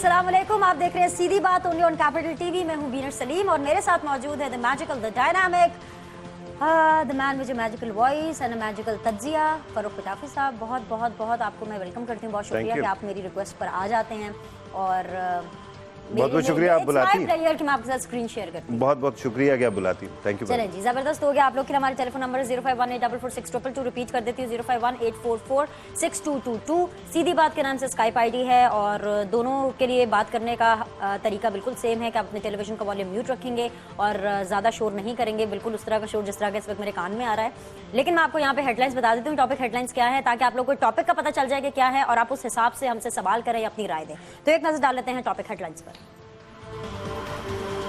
अस्सलाम वालेकुम। आप देख रहे हैं सीधी बात ओनली ऑन कैपिटल टीवी। मैं हूं बीनर सलीम और मेरे साथ मौजूद है the magical, the dynamic, the man with magical voice and magical तज्जिया, फरूख पिटाफी साहब। बहुत बहुत बहुत आपको मैं वेलकम करती हूँ। बहुत शुक्रिया कि आप मेरी रिक्वेस्ट पर आ जाते हैं और बहुत बहुत शुक्रिया आप बुलाती हैं। प्लेयर कि मैं आपके साथ स्क्रीन शेयर करती हूँ। बहुत बहुत शुक्रिया कि आप बुलाती हैं। Thank you. चलें जी, जबरदस्त हो गया। आप लोग के लिए हमारे टेलीफोन नंबर 0518446222 रिपीट कर देती हूँ, 0518446222। सीधी बात के नाम से स्काइप आईडी है और दोनों के लिए बात करने का तरीका बिल्कुल सेम है कि आप अपने टेलीविजन का वॉल्यूम म्यूट रखेंगे और ज़्यादा शोर नहीं करेंगे, बिल्कुल उस तरह का शोर जिस तरह का इस वक्त मेरे कान में आ रहा है। लेकिन मैं आपको यहाँ पे हेडलाइंस बता देती हूँ, टॉपिक हेडलाइंस क्या है, ताकि आप लोग को टॉपिक का पता चल जाए कि क्या है और आप उस हिसाब से हमसे सवाल करें या अपनी राय दें। तो एक नजर डाल लेते हैं टॉपिक हेडलाइंस पर।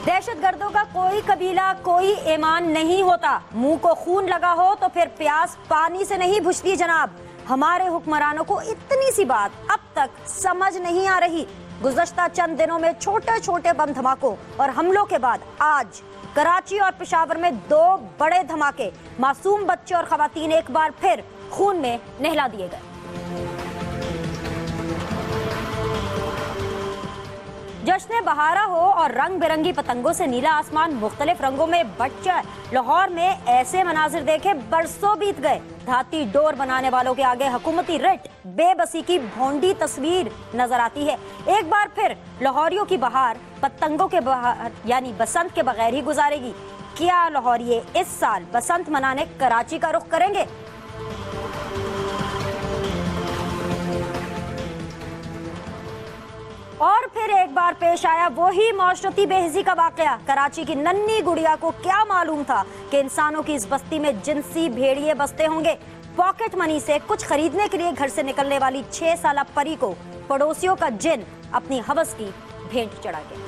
दहशतगर्दों का कोई कबीला, कोई ईमान नहीं होता। मुंह को खून लगा हो तो फिर प्यास पानी से नहीं बुझती जनाब। हमारे हुक्मरानों को इतनी सी बात अब तक समझ नहीं आ रही। गुज़श्ता चंद दिनों में छोटे छोटे बम धमाकों और हमलों के बाद आज कराची और पेशावर में 2 बड़े धमाके। मासूम बच्चे और खवातीन एक बार फिर खून में नहला दिए गए। जश्न बहारा हो और रंग बिरंगी पतंगों से नीला आसमान मुख्तलिफ रंगों में बट जाए। लाहौर में ऐसे मनाजिर देखे बरसों बीत गए। धाती डोर बनाने वालों के आगे हुकूमती रिट बेबसी की भोंडी तस्वीर नजर आती है। एक बार फिर लाहौरियों की बहार पतंगों के बहार यानी बसंत के बगैर ही गुजारेगी। क्या लाहौरिये इस साल बसंत मनाने कराची का रुख करेंगे? और फिर एक बार पेश आया वही माशरती बेहिज़ी का वाकया। कराची की नन्ही गुड़िया को क्या मालूम था कि इंसानों की इस बस्ती में जिनसी भेड़िए बसते होंगे। पॉकेट मनी से कुछ खरीदने के लिए घर से निकलने वाली 6 साला परी को पड़ोसियों का जिन अपनी हवस की भेंट चढ़ा गया।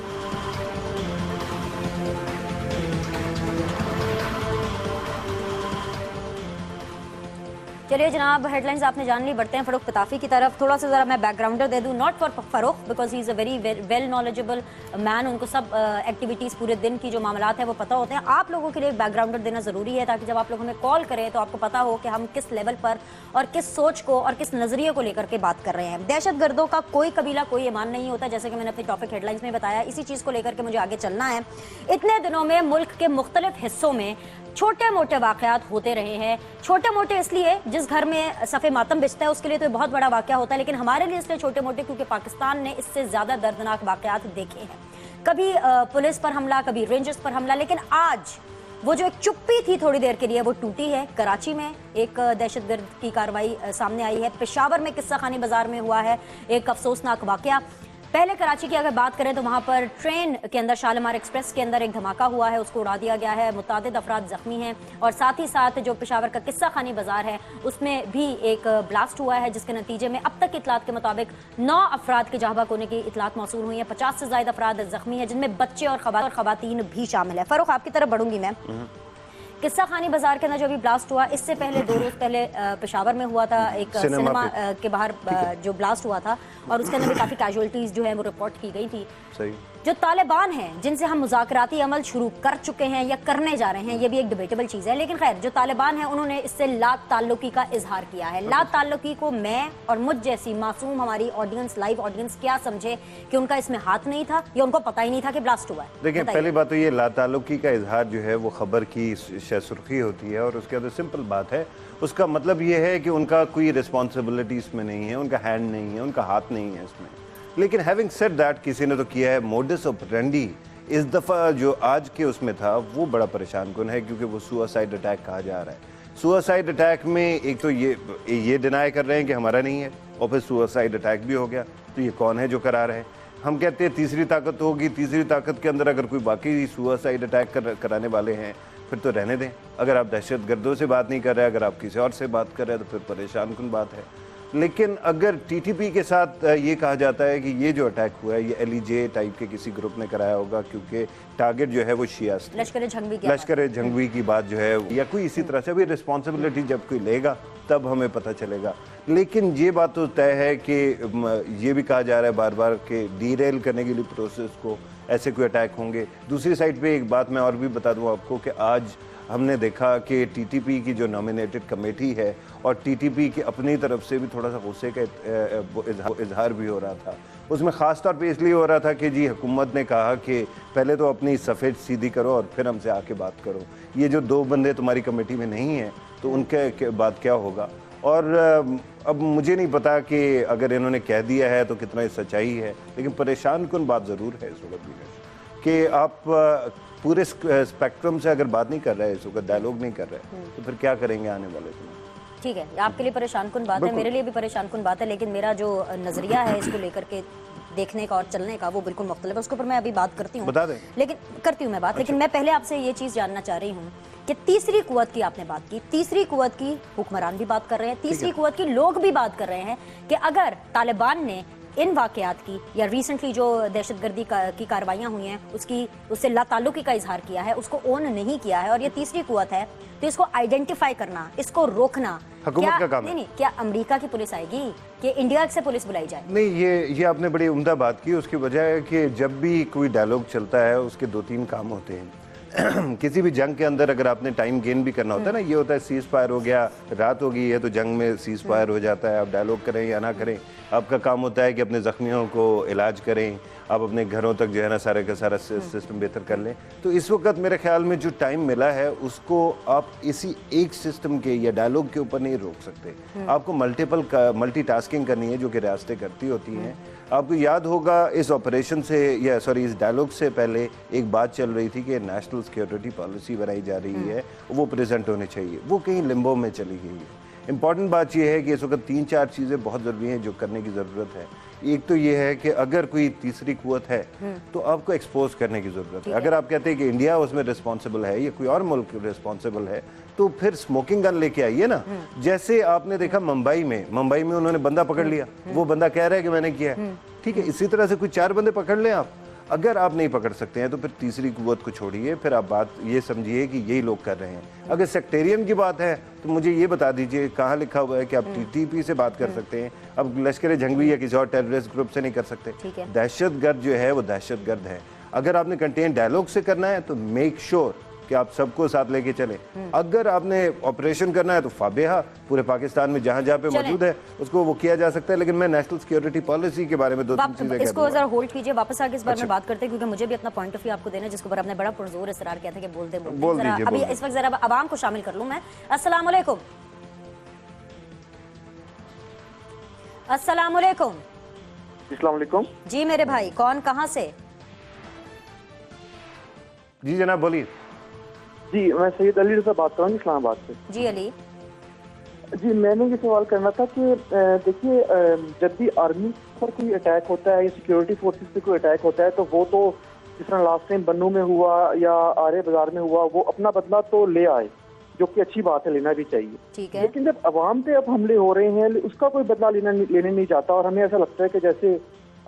चलिए जनाब, हेडलाइंस आपने जान ली। बढ़ते हैं फरूख पिताफी की तरफ। थोड़ा सा ज़रा मैं बैकग्राउंडर दे दूं, not for Farrukh because he is a very well knowledgeable man. उनको सब एक्टिविटीज़ पूरे दिन की जो मामलात हैं वो पता होते हैं। आप लोगों के लिए बैकग्राउंडर देना ज़रूरी है ताकि जब आप लोग हमें कॉल करें तो आपको पता हो कि हम किस लेवल पर और किस सोच को और किस नज़रिए को लेकर के बात कर रहे हैं। दहशतगर्दों का कोई कबीला, कोई ईमान नहीं होता, जैसे कि मैंने अपनी टॉपिक हेडलाइंस में बताया। इसी चीज़ को लेकर के मुझे आगे चलना है। इतने दिनों में मुल्क के मुख्तलिफ हिस्सों में छोटे मोटे वाक़यात होते रहे हैं। छोटे मोटे इसलिए जिस घर में सफ़े मातम बिछता है उसके लिए तो बहुत बड़ा वाक़या होता है, लेकिन हमारे लिए इसलिए छोटे मोटे क्योंकि पाकिस्तान ने इससे ज़्यादा दर्दनाक वाक़यात देखे हैं। कभी पुलिस पर हमला, कभी रेंजर्स पर हमला, लेकिन आज वो जो एक चुप्पी थी थोड़ी देर के लिए वो टूटी है। कराची में एक दहशतगर्द की कार्रवाई सामने आई है। पेशावर में किस्सा खानी बाजार में हुआ है एक अफसोसनाक वाक़या। पहले कराची की अगर बात करें तो वहाँ पर ट्रेन के अंदर शालीमार एक्सप्रेस के अंदर एक धमाका हुआ है, उसको उड़ा दिया गया है। मुतादिद अफराद जख्मी हैं और साथ ही साथ जो पेशावर का किस्सा खानी बाजार है उसमें भी एक ब्लास्ट हुआ है, जिसके नतीजे में अब तक इतलात के मुताबिक 9 अफराद के जहाबक होने की इतलात मौसूल हुई है। 50 से ज़्यादा अफराद जख्मी हैं, जिनमें बच्चे और खवातीन भी शामिल है। फरूख, आपकी तरफ बढ़ूंगी मैं। किस्सा खानी बाजार के अंदर जो भी ब्लास्ट हुआ, इससे पहले 2 रोज पहले पेशावर में हुआ था एक सिनेमा के बाहर जो ब्लास्ट हुआ था और उसके अंदर भी काफ़ी कैजुअलिटीज़ जो है वो रिपोर्ट की गई थी। सही। जो तालिबान हैं जिनसे हम मुज़ाकराती अमल शुरू कर चुके हैं या करने जा रहे हैं, ये भी एक डिबेटेबल चीज़ है, लेकिन खैर जो तालिबान हैं उन्होंने इससे लात ताल्लुकी का इजहार किया है। लात ताल्लुकी को मैं और मुझ जैसी मासूम हमारी ऑडियंस, लाइव ऑडियंस क्या समझे कि उनका इसमें हाथ नहीं था या उनको पता ही नहीं था कि ब्लास्ट हुआ है। देखिए, पहली बात तो ये लात ताल्लुकी का इजहार जो है वो खबर की सुर्खी होती है और उसके अंदर सिंपल बात है, उसका मतलब ये है कि उनका कोई रिस्पॉन्सिबिलिटी इसमें नहीं है, उनका हैंड नहीं है, उनका हाथ नहीं है इसमें। लेकिन हैविंग सेड दैट, किसी ने तो किया है। मोडस ऑपरेंडी इस दफ़ा जो आज के उसमें था वो बड़ा परेशान कुन है, क्योंकि वो सुसाइड अटैक कहा जा रहा है। सुसाइड अटैक में एक तो ये डिनाई कर रहे हैं कि हमारा नहीं है और फिर सुसाइड अटैक भी हो गया, तो ये कौन है जो करा रहे हैं? हम कहते हैं तीसरी ताकत होगी। तीसरी ताकत के अंदर अगर कोई बाकी सुसाइड अटैक कराने वाले हैं फिर तो रहने दें। अगर आप दहशतगर्दों से बात नहीं कर रहे, अगर आप किसी और से बात कर रहे हैं तो फिर परेशान कुन बात है। लेकिन अगर टीटीपी के साथ ये कहा जाता है कि ये जो अटैक हुआ है ये एलईजे टाइप के किसी ग्रुप ने कराया होगा, क्योंकि टारगेट जो है वो शियास थे, लश्कर जंगवी की बात जो है, या कोई इसी तरह से भी रिस्पॉन्सिबिलिटी जब कोई लेगा तब हमें पता चलेगा। लेकिन ये बात तो तय है कि ये भी कहा जा रहा है बार बार कि डीरेल करने के लिए प्रोसेस को ऐसे कोई अटैक होंगे। दूसरी साइड पे एक बात मैं और भी बता दूं आपको कि आज हमने देखा कि टीटीपी की जो नॉमिनेटेड कमेटी है और टीटीपी की अपनी तरफ से भी थोड़ा सा गुस्से का इजहार भी हो रहा था। उसमें ख़ास तौर पे इसलिए हो रहा था कि जी हुकूमत ने कहा कि पहले तो अपनी सफ़ेद सीधी करो और फिर हमसे आके बात करो, ये जो 2 बंदे तुम्हारी कमेटी में नहीं हैं तो उनके बाद क्या होगा। और अब मुझे नहीं पता कि अगर इन्होंने कह दिया है तो कितना सच्चाई है, लेकिन परेशान कुन बात ज़रूर है इस वक्त भी कि आप पूरे स्पेक्ट्रम से अगर बात नहीं कर रहे हैं, इस वक्त डायलॉग नहीं कर रहे तो फिर क्या करेंगे आने वाले समय। ठीक है, आपके लिए परेशान कुन बात है, मेरे लिए भी परेशान कुन बात है, लेकिन मेरा जो नज़रिया है इसको लेकर के देखने का और चलने का वो बिल्कुल मुख्तलिफ है। उसके ऊपर मैं अभी बात करती हूँ, बता दें, लेकिन करती हूँ मैं बात। लेकिन मैं पहले आपसे ये चीज़ जानना चाह रही हूँ कि तीसरी कुव्वत की आपने बात की, तीसरी कुव्वत की हुक्मरान भी बात कर रहे हैं, तीसरी कुव्वत की लोग भी बात कर रहे हैं कि अगर तालिबान ने इन वाकयात की या रिसेंटली जो दहशतगर्दी की कार्रवाइयाँ हुई हैं उससे लाताल्लुकी का इजहार किया है, उसको ओन नहीं किया है और ये तीसरी कुव्वत है, तो इसको आइडेंटिफाई करना, इसको रोकना हुकूमत का काम है। नहीं, क्या अमेरिका की पुलिस आएगी कि इंडिया से पुलिस बुलाई जाए? नहीं, ये आपने बड़ी उम्दा बात की। उसकी वजह है कि जब भी कोई डायलॉग चलता है उसके 2-3 काम होते हैं। किसी भी जंग के अंदर अगर आपने टाइम गेन भी करना होता है ना, ये होता है सीज फायर हो गया, रात हो गई है तो जंग में सीज फायर हो जाता है, आप डायलॉग करें या ना करें, आपका काम होता है कि अपने ज़ख्मियों को इलाज करें, आप अपने घरों तक जो है ना सारे का सारा सिस्टम बेहतर कर लें। तो इस वक्त मेरे ख्याल में जो टाइम मिला है उसको आप इसी एक सिस्टम के या डायलॉग के ऊपर नहीं रोक सकते। आपको मल्टीटास्किंग करनी है जो कि रियासतें करती होती हैं। आपको याद होगा इस ऑपरेशन से या सॉरी इस डायलॉग से पहले एक बात चल रही थी कि नेशनल सिक्योरिटी पॉलिसी बनाई जा रही है, वो प्रेजेंट होनी चाहिए, वो कहीं लिम्बो में चली गई है। इम्पॉर्टेंट बात यह है कि इस वक्त 3-4 चीज़ें बहुत ज़रूरी हैं जो करने की ज़रूरत है। एक तो ये है कि अगर कोई तीसरी कुव्वत है तो आपको एक्सपोज करने की ज़रूरत है। अगर आप कहते हैं कि इंडिया उसमें रिस्पॉन्सिबल है या कोई और मुल्क रिस्पॉन्सिबल है तो फिर स्मोकिंग गन लेके आइए ना। जैसे आपने देखा मुंबई में उन्होंने बंदा पकड़ लिया, वो बंदा कह रहा है कि मैंने किया है, ठीक है। इसी तरह से कोई 4 बंदे पकड़ लें आप। अगर आप नहीं पकड़ सकते हैं तो फिर तीसरी कुव्वत को छोड़िए, फिर आप बात ये समझिए कि यही लोग कर रहे हैं। अगर सेक्टेरियन की बात है तो मुझे ये बता दीजिए कहाँ लिखा हुआ है कि आप टीटीपी से बात कर सकते हैं, अब लश्कर जंगवी या किसी और टेररिस्ट ग्रुप से नहीं कर सकते। दहशतगर्द जो है वो दहशतगर्द है। अगर आपने कंटेन डायलॉग से करना है तो मेक श्योर कि आप सबको साथ लेके चले। अगर आपने ऑपरेशन करना है तो फाबेहा पूरे पाकिस्तान में जहां जहां पे मौजूद है उसको वो किया जा सकता है। लेकिन मैं नेशनल सिक्योरिटी पॉलिसी के बारे में 2-3 चीजें इसको जरा होल्ड कीजिए, वापस आके इस बारे में बात करते हैं, क्योंकि मुझे भी अपना पॉइंट ऑफ व्यू आपको देना है जिसके ऊपर आपने बड़ा पुरजोर इसरार किया था कि बोल दीजिए। अभी इस वक्त जरा आवाम को शामिल कर लूं मैं। अस्सलाम वालेकुम। अस्सलाम वालेकुम। अस्सलाम वालेकुम। जी मेरे भाई, कौन कहां से? जी जनाब बोलिए। जी मैं सैयद अली रज़ा बात कर रहा हूँ इस्लामाबाद से। जी अली जी, मैंने ये सवाल करना था कि देखिए जब भी आर्मी पर कोई अटैक होता है या सिक्योरिटी फोर्सेस पे कोई अटैक होता है तो वो तो जिस तरह लास्ट टाइम बन्नू में हुआ या आर्य बाजार में हुआ, वो अपना बदला तो ले आए, जो कि अच्छी बात है, लेना भी चाहिए। ठीक है। लेकिन जब अवाम पे अब हमले हो रहे हैं उसका कोई बदला लेने नहीं जाता और हमें ऐसा लगता है कि जैसे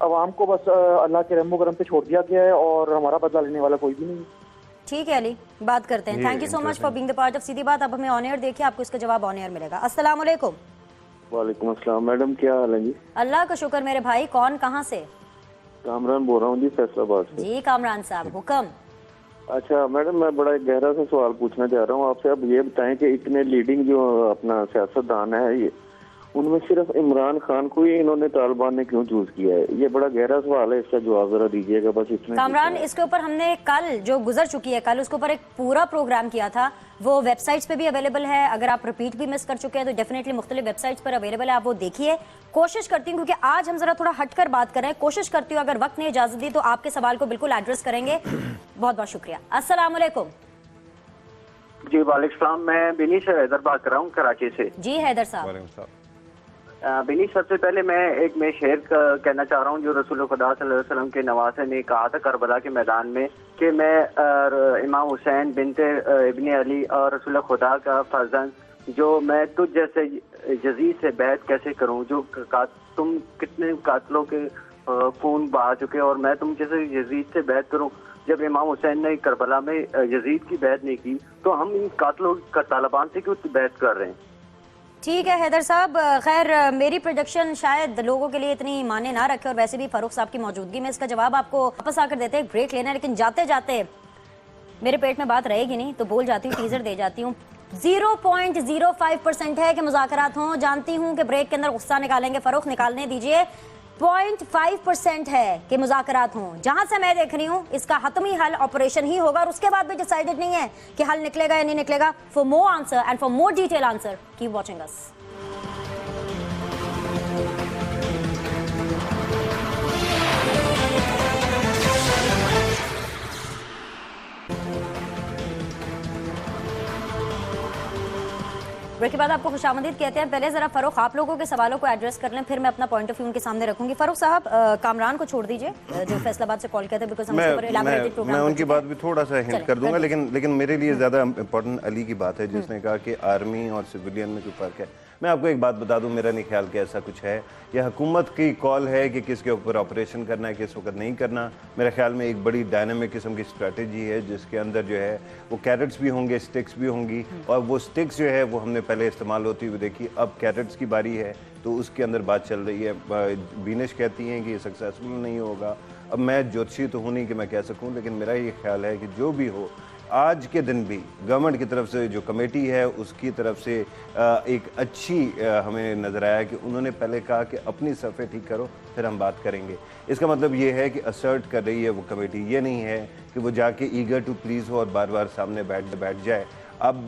अवाम को बस अल्लाह के रहमो करम पे छोड़ दिया गया है और हमारा बदला लेने वाला कोई भी नहीं। ठीक है अली, बात करते हैं। Thank you so much for being the part of Seedhi Baat. अब हमें ऑन एयर देखिए, आपको इसका जवाब ऑन एयर मिलेगा। अस्सलाम वालेकुम। वालेकुम अस्सलाम। मैडम क्या हाल है जी? अल्लाह का शुक्र मेरे भाई, कौन कहां से? कामरान बोल रहा हूँ जी, फैसलाबाद से। जी कामरान साहब, हुक्म। अच्छा मैडम, मैं बड़ा एक गहरा सा सवाल पूछना चाह रहा हूँ आपसे। अब ये बताएं कि इतने लीडिंग जो अपना सियासतदान है ये, उनमें सिर्फ इमरान खान को ही इन्होंने तालिबान ने क्यों चूज किया है? ये बड़ा गहरा सवाल है, इसका जवाब जरा दीजिएगा बस इतना। कामरान, इसके ऊपर हमने कल जो गुजर चुकी है कल उसके ऊपर एक पूरा प्रोग्राम किया था, वो वेबसाइट्स पे भी अवेलेबल है। अगर आप रिपीट भी मिस कर चुके हैं तो डेफिनेटली मुख्तलिफ वेबसाइट्स पर अवेलेबल है, आप वो देखिए। कोशिश करती हूँ, क्योंकि आज हम जरा थोड़ा हटकर बात कर रहे हैं, कोशिश करती हूँ अगर वक्त ने इजाजत दी तो आपके सवाल को बिल्कुल एड्रेस करेंगे। बहुत बहुत शुक्रिया। अस्सलाम वालेकुम। जी वालेकुम सलाम। मैं बिनी से हैदर बात कर रहा हूँ कराची से। जी हैदर साहब। बिनी, सबसे पहले मैं शेर कहना चाह रहा हूँ जो रसूल खुदा सल्लल्लाहु अलैहि वसल्लम के नवासे ने कहा था करबला के मैदान में कि मैं इमाम हुसैन बिनते इब्ने अली और रसूल खुदा का फर्जंद जो मैं तुझ जैसे यजीद से बैत कैसे करूँ, जो तुम कितने कातलों के खून बहा चुके और मैं तुम जैसे यजीद से बैत करूँ। जब इमाम हुसैन ने करबला में यजीद की बैत नहीं की तो हम इन कातलों का तालिबान से क्यों बैत कर रहे हैं? ठीक है हैदर साहब, खैर मेरी प्रोडक्शन शायद लोगों के लिए इतनी माने ना रखे और वैसे भी फारूक साहब की मौजूदगी में इसका जवाब आपको वापस आकर देते हैं। ब्रेक लेना है, लेकिन जाते जाते मेरे पेट में बात रहेगी नहीं तो बोल जाती हूँ, टीजर दे जाती हूँ। 0.05% है कि मुज़ाकरात हों। जानती हूँ कि ब्रेक के अंदर गुस्सा निकालेंगे, फरूख निकालने दीजिए। 0.5% है कि मुज़ाकरात हों। जहां से मैं देख रही हूं इसका हतमी हल ऑपरेशन ही होगा और उसके बाद भी डिसाइडेड नहीं है कि हल निकलेगा या नहीं निकलेगा। For more answer and for more detail answer keep watching us. Break के बाद आपको खुशामदीद कहते हैं। पहले जरा फरूख आप लोगों के सवालों को एड्रेस कर लें, फिर मैं अपना पॉइंट ऑफ व्यू उनके सामने रखूंगी। फरूख साहब, कामरान को छोड़ दीजिए जो फैसलाबाद से कॉल किया था, बिकॉज़ हम इसके ऊपर इलैबोरेटेड प्रोग्राम मैं उनकी बात भी थोड़ा सा हिंट कर दूंगा, लेकिन मेरे लिए ज़्यादा इंपॉर्टेंट अली की बात है जिसने कहा कि आर्मी और सिविलियन में कोई फ़र्क है। मैं आपको एक बात बता दूं, मेरा नहीं ख्याल कि ऐसा कुछ है। यह हुकूमत की कॉल है कि किसके ऊपर ऑपरेशन करना है, किस वक्त नहीं करना। मेरे ख्याल में एक बड़ी डायनामिक किस्म की स्ट्रेटजी है जिसके अंदर जो है वो कैरेट्स भी होंगे, स्टिक्स भी होंगी, और वो स्टिक्स जो है वो हमने पहले इस्तेमाल होती हुई देखी। अब कैरेट्स की बारी है तो उसके अंदर बात चल रही है। बीनिश कहती हैं कि ये सक्सेसफुल नहीं होगा। अब मैं ज्योतिषी तो हूँ नहीं कि मैं कह सकूँ, लेकिन मेरा ये ख्याल है कि जो भी हो, आज के दिन भी गवर्नमेंट की तरफ से जो कमेटी है उसकी तरफ से एक अच्छी हमें नज़र आया कि उन्होंने पहले कहा कि अपनी सफ़े ठीक करो फिर हम बात करेंगे। इसका मतलब ये है कि असर्ट कर रही है वो कमेटी, ये नहीं है कि वो जाके ईगर टू प्लीज़ हो और बार बार सामने बैठ जाए। अब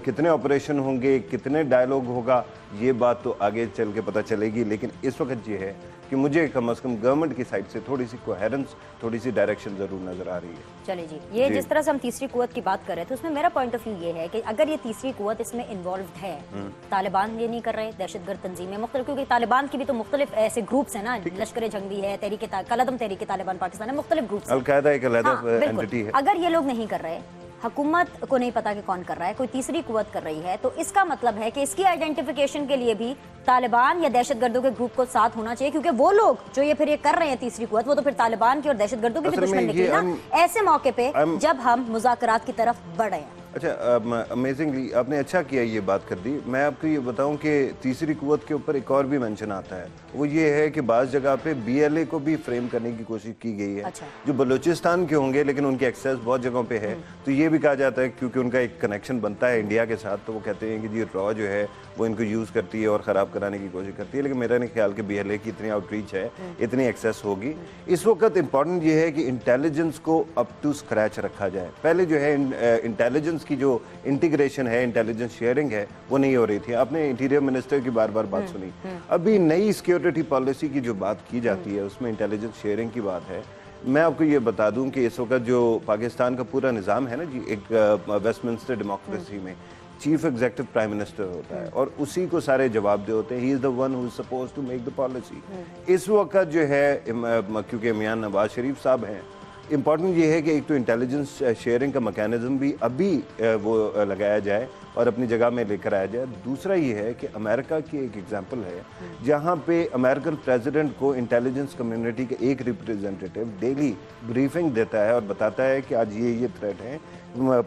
कितने ऑपरेशन होंगे, कितने डायलॉग होगा, ये बात तो आगे चल के पता चलेगी। लेकिन इस वक्त ये है कि मुझे कम से कम गवर्नमेंट की साइड से थोड़ी सी कोहेरेंस, थोड़ी सी डायरेक्शन जरूर नजर आ रही है। चलिए जी, ये जिस तरह से हम तीसरी कुव्वत की बात कर रहे थे उसमें मेरा पॉइंट ऑफ व्यू ये है कि अगर ये तीसरी कुव्वत इसमें इन्वॉल्व है, तालिबान ये नहीं कर रहे, दहशतगर्द तंजीमें मुख्तलिफ, क्योंकि तालिबान की भी तो मुख्तलिफ ऐसे ग्रुप्स हैं ना, लश्कर जंगी है, कलअदम तहरीक तालिबान पाकिस्तान है, मुख्तलिफ ग्रुप्स। अल-कायदा एक अलग एंटिटी है। अगर ये लोग नहीं कर रहे, हुकूमत को नहीं पता कि कौन कर रहा है, कोई तीसरी कुव्वत कर रही है, तो इसका मतलब है कि इसकी आइडेंटिफिकेशन के लिए भी तालिबान या दहशतगर्दों के ग्रुप को साथ होना चाहिए, क्योंकि वो लोग जो ये फिर ये कर रहे हैं तीसरी कुव्वत, वो तो फिर तालिबान की और दहशतगर्दों की भी दुश्मन निकली ना ऐसे मौके पे जब हम मुज़ाकरात की तरफ बढ़ रहे हैं। अच्छा, अमेजिंगली आपने अच्छा किया ये बात कर दी। मैं आपको ये बताऊं कि तीसरी कुव्वत के ऊपर एक और भी मेंशन आता है, वो ये है कि बाज़ जगह पे BLA को भी फ्रेम करने की कोशिश की गई है। अच्छा। जो बलूचिस्तान के होंगे लेकिन उनके एक्सेस बहुत जगहों पे है, तो ये भी कहा जाता है क्योंकि उनका एक कनेक्शन बनता है इंडिया के साथ, तो वो कहते हैं कि जी रॉ जो है वो इनको यूज़ करती है और ख़राब कराने की कोशिश करती है। लेकिन मेरा नहीं ख्याल कि BLA की इतनी आउटरीच है, इतनी एक्सेस होगी। इस वक्त इंपॉर्टेंट ये है कि इंटेलिजेंस को अप टू स्क्रैच रखा जाए। पहले जो है इंटेलिजेंस की जो इंटीग्रेशन है, इंटेलिजेंस शेयरिंग है, वो नहीं हो रही थी। आपने इंटीरियर मिनिस्टर की बार बार बात सुनी। अभी नई सिक्योरिटी पॉलिसी की जो बात की जाती है उसमें इंटेलिजेंस शेयरिंग की बात है। मैं आपको ये बता दूं कि इस वक्त जो पाकिस्तान का पूरा निज़ाम है ना जी, एक वेस्टमिंस्टर डेमोक्रेसी में चीफ एग्जीक्यूटिव प्राइम मिनिस्टर होता है और उसी को सारे जवाब दे होते हैं। He is the one who is supposed to make the policy. इस वक्त जो है क्योंकि मियां नवाज शरीफ साहब हैं, इम्पॉर्टेंट ये है कि एक तो इंटेलिजेंस शेयरिंग का मैकेनिज्म भी अभी वो लगाया जाए और अपनी जगह में लेकर आया जाए। दूसरा ये है कि अमेरिका की एक एग्जांपल है जहाँ पे अमेरिकन प्रेसिडेंट को इंटेलिजेंस कम्युनिटी के एक रिप्रेजेंटेटिव डेली ब्रीफिंग देता है और बताता है कि आज ये थ्रेट है,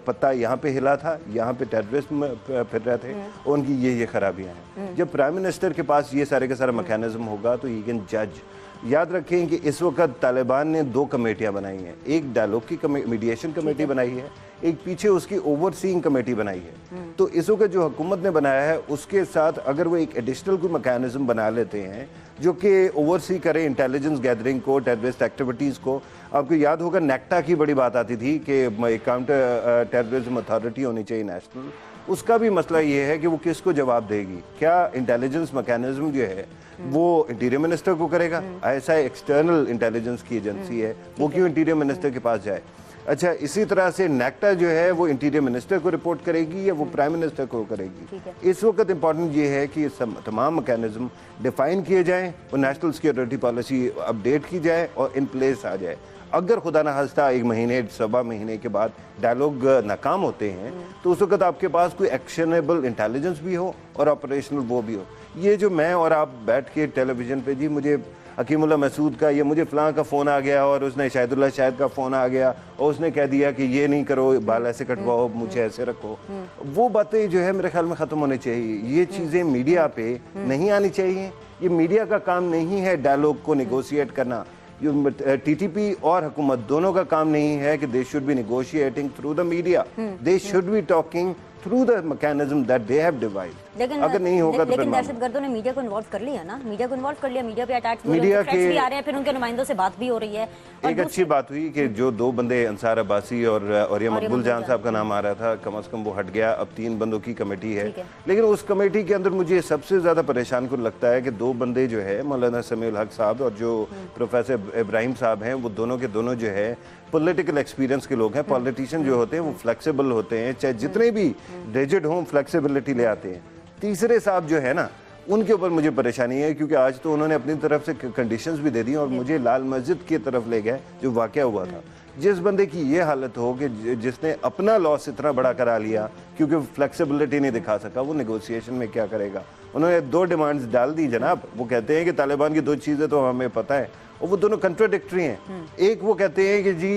पता यहाँ पे हिला था, यहाँ पे टेररिस्ट फिर रहे थे और उनकी ये खराबियाँ हैं। जब प्राइम मिनिस्टर के पास ये सारे का सारा मैकेनिज्म होगा तो ही कैन जज। याद रखें कि इस वक्त तालिबान ने 2 कमेटियां बनाई हैं, एक डायलॉग की मीडिएशन कमेटी बनाई है, एक पीछे उसकी ओवरसीइंग कमेटी बनाई है। तो इस वक्त जो हुकूमत ने बनाया है उसके साथ अगर वो एक एडिशनल कोई मैकेनिज्म बना लेते हैं जो कि ओवरसी करे इंटेलिजेंस गैदरिंग को, टेररिस्ट एक्टिविटीज़ को। आपको याद होगा नेक्टा की बड़ी बात आती थी कि काउंटर टेररिज्म अथॉरिटी होनी चाहिए नेशनल। उसका भी मसला ये है कि वो किसको जवाब देगी। क्या इंटेलिजेंस मैकेनिज्म जो है वो इंटीरियर मिनिस्टर को करेगा? ऐसा एक्सटर्नल इंटेलिजेंस की एजेंसी है, वो क्यों इंटीरियर मिनिस्टर के पास जाए? अच्छा, इसी तरह से नेक्टा जो है वो इंटीरियर मिनिस्टर को रिपोर्ट करेगी या वो प्राइम मिनिस्टर को करेगी? इस वक्त इंपॉर्टेंट ये है कि तमाम मैकेनिज्म डिफाइन किए जाएं और नेशनल सिक्योरिटी पॉलिसी अपडेट की जाए और इन प्लेस आ जाए। अगर खुदा ना खास्ता 1 महीने 1.25 महीने के बाद डायलॉग नाकाम होते हैं तो उस वक्त आपके पास कोई एक्शनेबल इंटेलिजेंस भी हो और ऑपरेशनल वो भी हो। ये जो मैं और आप बैठ के टेलीविजन पे जी मुझे हकीमुल्लाह मसूद का या मुझे फ़लाँ का फ़ोन आ गया और उसने शाहिदुल्लाह शाहिद का फ़ोन आ गया और उसने कह दिया कि ये नहीं करो, बाल ऐसे कटवाओ, मुझे ऐसे रखो, वो बातें जो है मेरे ख्याल में ख़त्म होनी चाहिए। ये चीज़ें मीडिया पे नहीं आनी चाहिए। ये मीडिया का काम नहीं है डायलॉग को नेगोशिएट करना। TTP और हुकूमत दोनों का काम नहीं है कि they should be negotiating through the media, they should be talking through the mechanism that they have devised. लेकिन अगर नहीं होगा तो लेकिन फिर दहशतगर्दों ने मीडिया को इन्वॉल्व कर लिया ना, मीडिया को इन्वॉल्व कर लिया, मीडिया पे अटैक्स मीडिया के भी आ रहे हैं, फिर उनके नुमाइंदों से बात भी हो रही है। एक अच्छी बात हुई कि जो 2 बंदे अंसार अब्बासी और ये मकबूल जान साहब का नाम आ रहा था, कम से कम वो हट गया। अब 3 बंदों की कमेटी है, लेकिन उस कमेटी के अंदर मुझे सबसे ज्यादा परेशान को लगता है कि 2 बंदे जो है मौलाना समीउल हक साहब और जो प्रोफेसर इब्राहिम साहब हैं, वो दोनों के दोनों जो है पॉलिटिकल एक्सपीरियंस के लोग हैं। पॉलिटिशियन जो होते हैं वो फ्लेक्सिबल होते हैं, चाहे जितने भी रिजिड हों फ्लेक्सिबिलिटी ले आते हैं। तीसरे साहब जो है ना, उनके ऊपर मुझे परेशानी है, क्योंकि आज तो उन्होंने अपनी तरफ से कंडीशंस भी दे दी और मुझे लाल मस्जिद की तरफ ले गए जो वाकया हुआ था। जिस बंदे की ये हालत हो कि जिसने अपना लॉस इतना बड़ा करा लिया क्योंकि फ्लेक्सिबिलिटी नहीं दिखा सका, वो नेगोशिएशन में क्या करेगा। उन्होंने 2 डिमांड्स डाल दी जनाब। वो कहते हैं कि तालिबान की 2 चीज़ें तो हमें पता है, और वो दोनों कंट्राडिक्टरी हैं। एक वो कहते हैं कि जी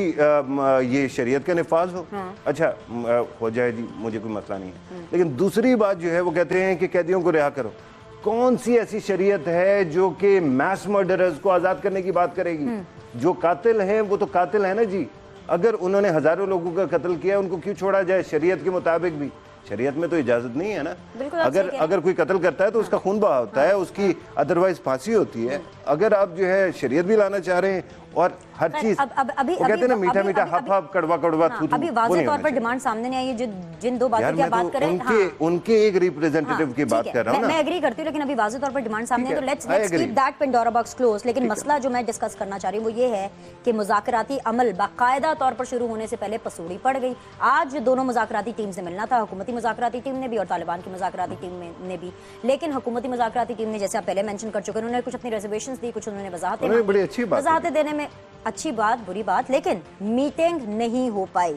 ये शरीयत का निफाज हो, अच्छा हो जाए जी, मुझे कोई मसला नहीं है। लेकिन दूसरी बात जो है वो कहते हैं कि कैदियों को रिहा करो। कौन सी ऐसी शरीयत है जो कि मैस मर्डरर्स को आज़ाद करने की बात करेगी? जो कातिल हैं वो तो कातिल है ना जी। अगर उन्होंने हजारों लोगों का कत्ल किया, उनको क्यों छोड़ा जाए शरीयत के मुताबिक भी? शरीयत में तो इजाजत नहीं है ना। अगर कोई कत्ल करता है तो उसका खून बहा होता है, उसकी अदरवाइज फांसी होती है। अगर आप जो है शरीयत भी लाना चाह रहे हैं और हर चीज कहते हैं ना मीठा मीठा हप हप कड़वा कड़वा थू थू, अभी वाज़ेह तौर पर डिमांड सामने नहीं आई है। जिन 2 बातों की आप बात कर रहे हैं, उनके एक रिप्रेजेंटेटिव की बात कर रहा हूं ना। मैं एग्री करती हूं, लेकिन अभी वाज़ेह तौर पर डिमांड सामने है, तो let's keep that Pandora box close. लेकिन मसला जो मैं डिस्कस करना चाह रही हूं वो ये है कि मुज़ाकराती अमल बाकायदा तौर पर शुरू होने से पहले पसूड़ी पड़ गई। आज दोनों मुज़ाकराती टीम से मिलना था, हुकूमती मुज़ाकराती टीम ने भी और तालिबान की मुज़ाकराती टीम ने भी। लेकिन हुकूमती मुज़ाकराती टीम ने, जैसे आप पहले मेंशन कर चुके हैं, उन्होंने कुछ अपनी रिजर्वेशंस दी, कुछ उन्होंने वजाहतें देने में अच्छी बात बुरी बात, लेकिन मीटिंग नहीं हो पाई।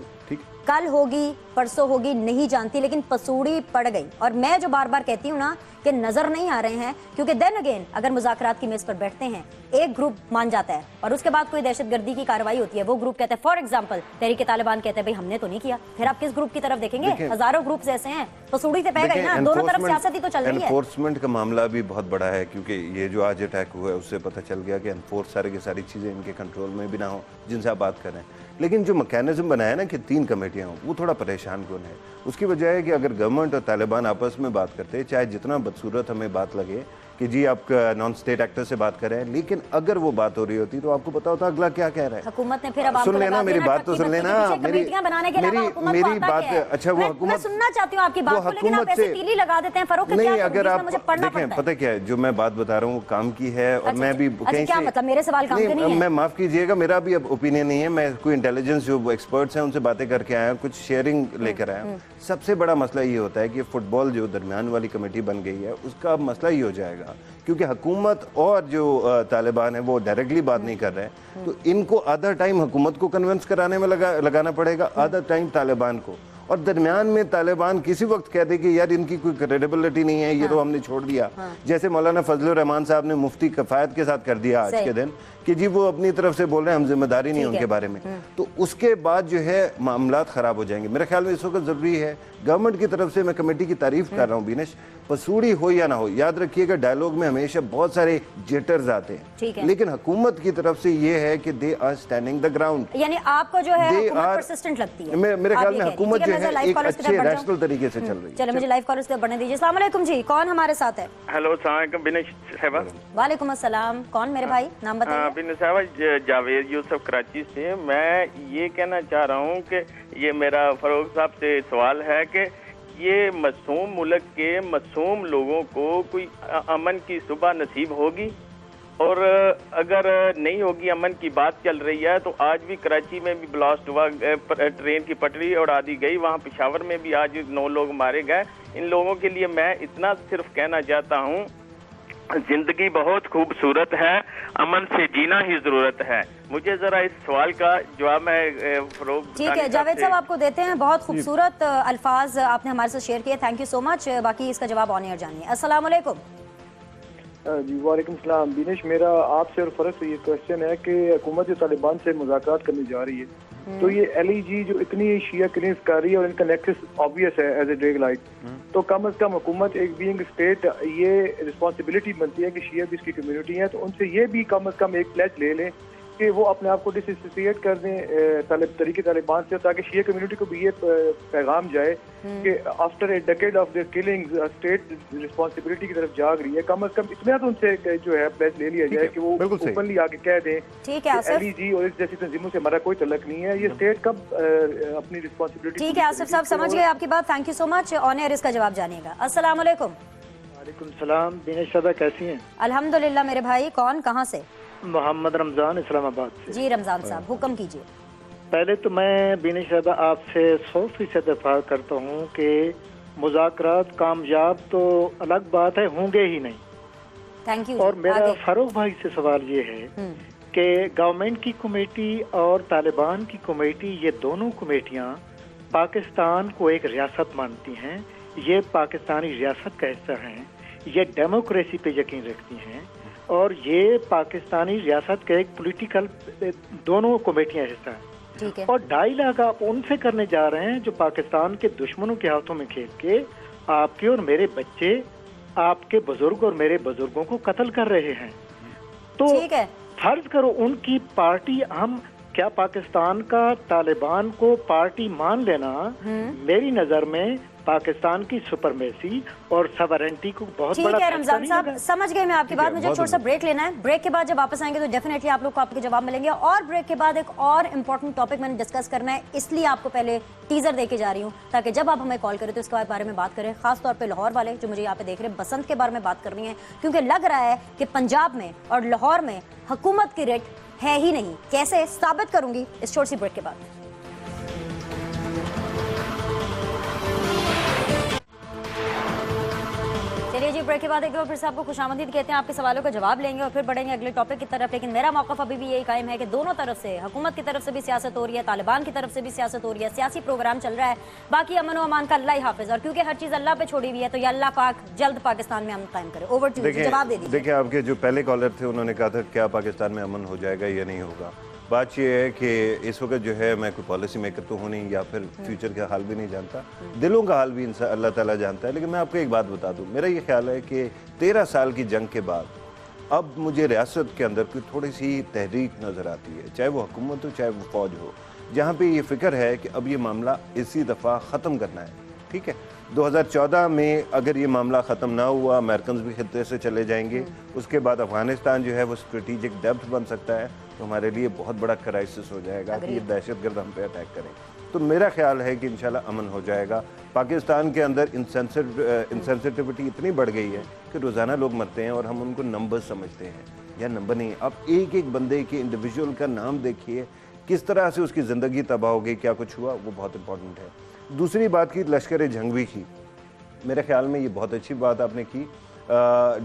कल होगी परसों होगी नहीं जानती, लेकिन पसूड़ी पड़ गई। और मैं जो बार बार कहती हूँ ना कि नजर नहीं आ रहे हैं, क्योंकि देन अगेन अगर मुज़ाकरात की मेज पर बैठते हैं, एक ग्रुप मान जाता है और उसके बाद कोई दहशतगर्दी की कार्रवाई होती है, वो ग्रुप कहता है, फॉर एग्जांपल तहरीक तालिबान कहते हैं भाई हमने तो नहीं किया, फिर आप किस ग्रुप की तरफ देखेंगे? हजारों ग्रुप्स ऐसे हैं, पसूड़ी से पै गई ना। दोनों तरफ सियासत ही तो चल रही है। एनफोर्समेंट का मामला भी बहुत बड़ा है, क्योंकि ये जो आज अटैक हुआ है उससे पता चल गया कि एनफोर्स सारी की सारी चीजें इनके कंट्रोल में भी ना हो जिनसे आप बात कर रहे हैं। लेकिन जो मैकेनिज्म बनाया ना कि 3 कमेटियां हों, वो थोड़ा परेशान कौन है। उसकी वजह है कि अगर गवर्नमेंट और तालिबान आपस में बात करते, चाहे जितना बदसूरत हमें बात लगे कि जी आप नॉन स्टेट एक्टर से बात कर रहे हैं, लेकिन अगर वो बात हो रही होती तो आपको पता होता अगला क्या कह रहा है। हुकूमत ने फिर अब सुन लेना मेरी बात तो सुन लेना, मेरी बात। अच्छा वो हुकूमत सुनना चाहती हूँ आपकी बात को, लेकिन आप ऐसे तीली लगा देते हैं। फरोख नहीं, अगर आप देखें पता क्या है, जो मैं बात बता रहा हूँ काम की है और मैं भी कहीं क्या मतलब मेरे सवाल काम के नहीं है। मैं माफ कीजिएगा, मेरा भी अब ओपिनियन नहीं है। मैं कोई इंटेलिजेंस जो एक्सपर्ट्स हैं उनसे बातें करके आया, कुछ शेयरिंग लेकर आया हूँ। सबसे बड़ा मसला ये होता है कि फुटबॉल जो दरमियान वाली कमेटी बन गई है उसका मसला ये हो जाएगा, क्योंकि हुकूमत और जो तालिबान है वो डायरेक्टली बात नहीं कर रहे हैं, तो इनको आधा टाइम हुकूमत को कन्विंस कराने में लगाना पड़ेगा, आधा टाइम तालिबान को। और दरमियान में तालिबान किसी वक्त कह दे कि यार इनकी कोई क्रेडिबिलिटी नहीं है, ये तो हमने छोड़ दिया। जैसे मौलाना फजलुर रहमान साहब ने मुफ्ती कफायत के साथ कर दिया आज के दिन कि जी वो अपनी तरफ से बोल रहे हैं हम जिम्मेदारी नहीं उनके बारे में, तो उसके बाद जो है मामलात खराब हो जाएंगे। मेरे ख्याल में इस वक्त जरूरी है गवर्नमेंट की तरफ से, मैं कमेटी की तारीफ कर रहा हूँ बीनेश, पसूड़ी हो या ना हो, याद रखिएगा डायलॉग में हमेशा बहुत सारे जिटर्स आते हैं, लेकिन हुकूमत की तरफ से ये है कि they are standing the ground. यानी आपको जो है हुकूमत परसिस्टेंट लगती है। मेरे ख्याल में हुकूमत जो है एक अच्छे रैशनल तरीके से चल रही है। चलो मुझे लाइव कॉलर्स बढ़ने दीजिए। अस्सलाम वालेकुम जी, कौन हमारे साथ है? हेलो सलाम बिनेश साहबा। वालेकुम अस्सलाम, कौन मेरे भाई, नाम बताइए। बिनेश साहबा जावेद यूसुफ कराची से। मैं ये कहना चाह रहा हूँ कि ये मेरा फरोख साहब से सवाल है कि ये मासूम मुल्क के मासूम लोगों को कोई अमन की सुबह नसीब होगी? और अगर नहीं होगी, अमन की बात चल रही है, तो आज भी कराची में भी ब्लास्ट हुआ, ट्रेन की पटरी उड़ा दी गई, वहाँ पेशावर में भी आज 9 लोग मारे गए। इन लोगों के लिए मैं इतना सिर्फ कहना चाहता हूँ, जिंदगी बहुत खूबसूरत है, अमन से जीना ही जरूरत है। मुझे जरा इस सवाल का जवाब मैं फरोग। ठीक है जावेद साहब, आपको देते हैं। बहुत खूबसूरत अल्फाज आपने हमारे साथ शेयर किए, थैंक यू सो मच। बाकी इसका जवाब ऑन एयर जानिए। अस्सलाम वालेकुम। जी वालेकुम सलाम। दिनेश, मेरा आपसे और फरज से ये क्वेश्चन है कि हुकूमत जो तालिबान से मुज़ाकरात करने जा रही है, तो ये LEG जो इतनी शिया क्लियंस कर रही है और इनका नेक्सस ऑब्वियस है एज ए ड्रैग लाइट, तो कम से कम हुकूमत एक बीइंग स्टेट ये रिस्पॉन्सिबिलिटी बनती है कि शिया भी इसकी कम्युनिटी है, तो उनसे ये भी कम से कम एक प्लेज ले लें कि वो अपने आप को डिसोसिएट कर दें तरीके तालिबान से, ताकि शिया कम्युनिटी को भी ये पैगाम जाए कि after a decade of their killings state responsibility की तरफ जाग रही है। कम अज कम इतना तो उनसे जो है प्लेस ले लिया जाए कि वो ओपनली आके कह दें ठीक है आसिफ, LEG और इस जैसी तंजीमों से हमारा कोई तल्लुक नहीं है, ये स्टेट कब अपनी रिस्पांसिबिलिटी। ठीक है आसिफ साहब, समझ गए आपकी बात, thank you so much. On air इसका जवाब जानिएगा। अस्सलाम वालेकुम। वालेकुम सलाम। दिनेश साहब कैसी हैं? अल्हम्दुलिल्लाह मेरे भाई, कौन कहाँ से? मोहम्मद रमज़ान इस्लामाबाद से। जी रमज़ान साहब हुक्म कीजिए। पहले तो मैं बिनीश साहब आपसे 100% दफा करता हूँ कि मुज़ाकरात कामयाब तो अलग बात है, होंगे ही नहीं। Thank you. और मेरा फारूक भाई से सवाल ये है कि गवर्नमेंट की कमेटी और तालिबान की कमेटी, ये दोनों कमेटियाँ पाकिस्तान को एक रियासत मानती हैं, ये पाकिस्तानी रियासत का हिस्सा हैं, ये डेमोक्रेसी पे यकीन रखती हैं और ये पाकिस्तानी रियासत के एक पॉलिटिकल दोनों कमेटियां हिस्सा हैं। ठीक है। और 2.5 लाख आप उनसे करने जा रहे हैं जो पाकिस्तान के दुश्मनों के हाथों में खेल के आपके और मेरे बच्चे, आपके बुजुर्ग और मेरे बुजुर्गों को कत्ल कर रहे हैं। तो ठीक है, फर्ज करो उनकी पार्टी, हम क्या पाकिस्तान का तालिबान को पार्टी मान लेना मेरी नजर में पाकिस्तान की सुपरमेसी और सवरेंटी को बहुत बड़ा ठीक है फैसला रमजान नहीं साहब, लगा। समझ गए मैं आपकी बात। मुझे छोटा सा ब्रेक लेना है, ब्रेक के बाद जब वापस आएंगे तो डेफिनेटली आप लोग को आपके जवाब मिलेंगे। और ब्रेक के बाद एक और इंपॉर्टेंट टॉपिक मैंने डिस्कस करना है, इसलिए आपको पहले टीजर दे के जा रही हूँ ताकि जब आप हमें कॉल करें तो इसके बारे में बात करें। खासतौर पर लाहौर वाले जो मुझे यहाँ पे देख रहे हैं, बसंत के बारे में बात करनी है, क्योंकि लग रहा है कि पंजाब में और लाहौर में हुकूमत की रेट है ही नहीं। कैसे साबित करूंगी इस छोटी सी ब्रेक के बाद। चलिए जी, ब्रेक के बाद एक बार फिर से आपको खुशामदीद कहते हैं, आपके सवालों का जवाब लेंगे और फिर बढ़ेंगे अगले टॉपिक की तरफ। लेकिन मेरा मौक़िफ़ अभी भी यही कायम है कि दोनों तरफ से, हुकूमत की तरफ से भी सियासत हो रही है, तालिबान की तरफ से भी सियासत हो रही है, सियासी प्रोग्राम चल रहा है। बाकी अमन व अमान का अल्लाह ही हाफिज़, और क्योंकि हर चीज़ अल्लाह पे छोड़ी हुई है तो ये अल्लाह पाक जल्द पाकिस्तान में अमन कायम करे। ओवर टू यू, जवाब दे दीजिए। देखिए, आपके जो पहले कॉलर थे उन्होंने कहा था क्या पाकिस्तान में अमन हो जाएगा या नहीं होगा। बात यह है कि इस वक्त जो है, मैं कोई पॉलिसी मेकर तो हूँ नहीं या फिर फ्यूचर का हाल भी नहीं जानता, दिलों का हाल भी अल्लाह ताला जानता है। लेकिन मैं आपको एक बात बता दूँ, मेरा ये ख्याल है कि 13 साल की जंग के बाद अब मुझे रियासत के अंदर कोई थोड़ी सी तहरीक नज़र आती है, चाहे वो हुकूमत हो चाहे वो फौज हो, जहाँ पे ये फ़िक्र है कि अब ये मामला इसी दफ़ा ख़त्म करना है। ठीक है, 2014 में अगर ये मामला ख़त्म ना हुआ, अमेरिकन भी खित्ते से चले जाएंगे, उसके बाद अफ़गानिस्तान जो है वो स्ट्रेटिजिक डेप्थ बन सकता है, तो हमारे लिए बहुत बड़ा क्राइसिस हो जाएगा कि ये दहशतगर्द हम पे अटैक करें। तो मेरा ख्याल है कि इंशाल्लाह अमन हो जाएगा। पाकिस्तान के अंदर इंसेंसिटिविटी इतनी बढ़ गई है कि रोज़ाना लोग मरते हैं और हम उनको नंबर समझते हैं, या नंबर नहीं। अब एक एक बंदे के, इंडिविजुअल का नाम देखिए, किस तरह से उसकी ज़िंदगी तबाह हो गई, क्या कुछ हुआ, वो बहुत इंपॉर्टेंट है। दूसरी बात की लश्कर जंगवी की, मेरे ख्याल में ये बहुत अच्छी बात आपने की,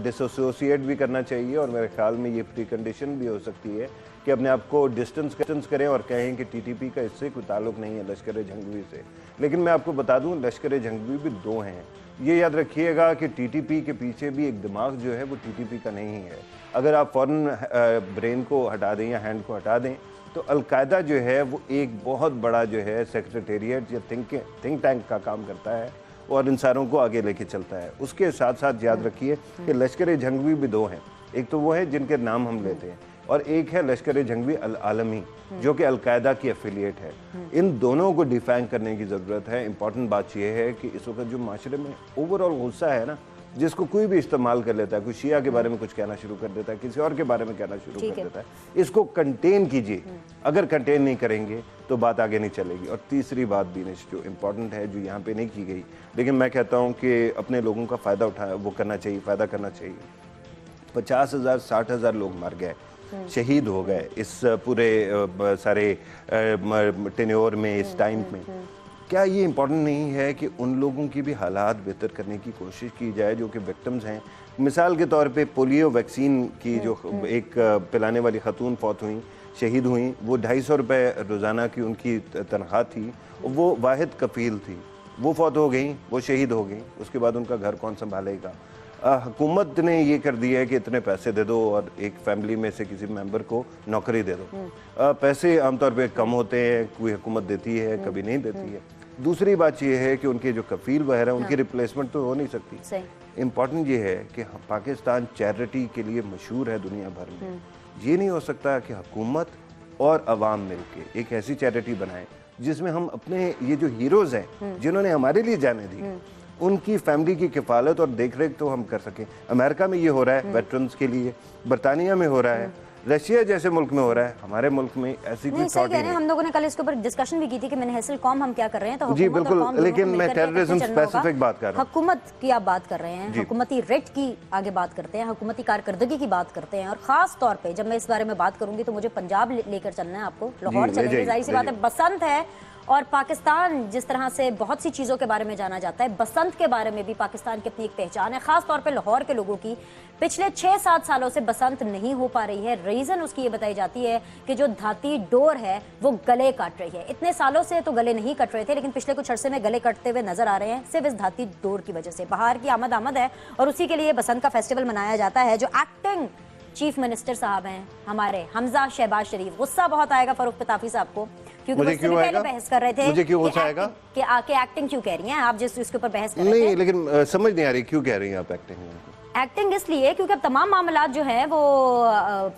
डिसोसिएट भी करना चाहिए, और मेरे ख्याल में ये प्री कंडीशन भी हो सकती है कि अपने आप को डिस्टेंस करें और कहें कि TTP का इससे कोई ताल्लुक नहीं है लश्कर जंगवी से। लेकिन मैं आपको बता दूं, लश्कर जंगवी भी दो हैं। ये याद रखिएगा कि TTP के पीछे भी एक दिमाग जो है वो TTP का नहीं है। अगर आप फ़ौरन ब्रेन को हटा दें या हैंड को हटा दें तो अलकायदा जो है वो एक बहुत बड़ा जो है सेक्रेटेरिएट या थिंक टैंक का काम करता है और इन सारों को आगे लेके चलता है। उसके साथ साथ याद रखिए कि लश्कर जंगवी भी दो हैं, एक तो वो है जिनके नाम हम लेते हैं और एक है लश्कर जंगवी अल आलमी जो कि अलकायदा की एफिलिएट है। इन दोनों को डिफाइन करने की ज़रूरत है। इंपॉर्टेंट बात यह है कि इस वक्त जो माशरे में ओवरऑल गुस्सा है ना, जिसको कोई भी इस्तेमाल कर लेता है, कोई शिया के बारे में कुछ कहना शुरू कर देता है, किसी और के बारे में कहना शुरू कर देता है, इसको कंटेन कीजिए। अगर कंटेन नहीं करेंगे तो बात आगे नहीं चलेगी। और तीसरी बात बीनेश जो इम्पोर्टेंट है, जो यहाँ पे नहीं की गई, लेकिन मैं कहता हूँ कि अपने लोगों का फ़ायदा उठाया वो करना चाहिए, फ़ायदा करना चाहिए। 50,000 60,000 लोग मर गए, शहीद हो गए इस पूरे सारे टेन्योर में, इस टाइम में। क्या ये इम्पोर्टेंट नहीं है कि उन लोगों की भी हालात बेहतर करने की कोशिश की जाए जो कि विक्टिम्स हैं? मिसाल के तौर पे पोलियो वैक्सीन की जो एक पिलाने वाली खातून फौत हुई, शहीद हुई, वो 250 रुपये रोज़ाना की उनकी तनख्वाह थी, वो वाहिद कफील थी, वो फौत हो गई, वो शहीद हो गई, उसके बाद उनका घर कौन संभालेगा? हुकूमत ने ये कर दिया है कि इतने पैसे दे दो और एक फैमिली में से किसी मेंबर को नौकरी दे दो। पैसे आमतौर पे कम होते हैं, कोई हुकूमत देती है, कभी नहीं देती है। दूसरी बात ये है कि उनके जो कफील वगैरह उनकी रिप्लेसमेंट तो हो नहीं सकती। इम्पॉर्टेंट ये है कि पाकिस्तान चैरिटी के लिए मशहूर है दुनिया भर में। ये नहीं हो सकता कि हुकूमत और अवाम मिलके एक ऐसी चैरिटी बनाएं जिसमें हम अपने ये जो हीरोज हैं जिन्होंने हमारे लिए जाने दी, उनकी फैमिली की किफालत और देखरेख तो हम कर सकें। अमेरिका में ये हो रहा है वेटरन्स के लिए, बरतानिया में हो रहा है, रशिया जैसे मुल्क में हो रहा है, हमारे मुल्क में ऐसी कोई थॉट नहीं है। हम लोगों ने कल इसके ऊपर डिस्कशन भी की थी कि मैंने हैसल कौम हम क्या कर रहे हैं, तो जी बिल्कुल, लेकिन मैं टेररिज्म स्पेसिफिक बात कर रहा हूँ। हुकूमत की आप बात कर रहे हैं, हुकूमती रेट की आगे बात करते हैं, हुकूमती कारकर्दगी की बात करते हैं, और खास तौर पे जब मैं इस बारे में बात करूंगी तो मुझे पंजाब लेकर चलना है, आपको लाहौर चलेंगे, जाहिर सी बात है बसंत है, और पाकिस्तान जिस तरह से बहुत सी चीज़ों के बारे में जाना जाता है, बसंत के बारे में भी पाकिस्तान की अपनी एक पहचान है, खास तौर पे लाहौर के लोगों की। पिछले 6-7 सालों से बसंत नहीं हो पा रही है। रीज़न उसकी ये बताई जाती है कि जो धाती डोर है वो गले काट रही है। इतने सालों से तो गले नहीं कट रहे थे, लेकिन पिछले कुछ अरसे में गले कटते हुए नजर आ रहे हैं, सिर्फ इस धाती डोर की वजह से। बाहर की आमद है, और उसी के लिए बसंत का फेस्टिवल मनाया जाता है। जो एक्टिंग चीफ मिनिस्टर साहब हैं हमारे, हमजा शहबाज शरीफ, गुस्सा बहुत आएगा फरूख पताफी साहब को, क्योंकि वो इससे पहले बहस कर रहे थे। मुझे क्यों गुस्सा आएगा कि आके एक्टिंग क्यों कह रही हैं आप, जिस इसके ऊपर बहस कर रहे थे। नहीं, लेकिन समझ नहीं आ रही क्यों कह रही हैं आप एक्टिंग इसलिए क्योंकि अब तमाम मामलात जो हैं वो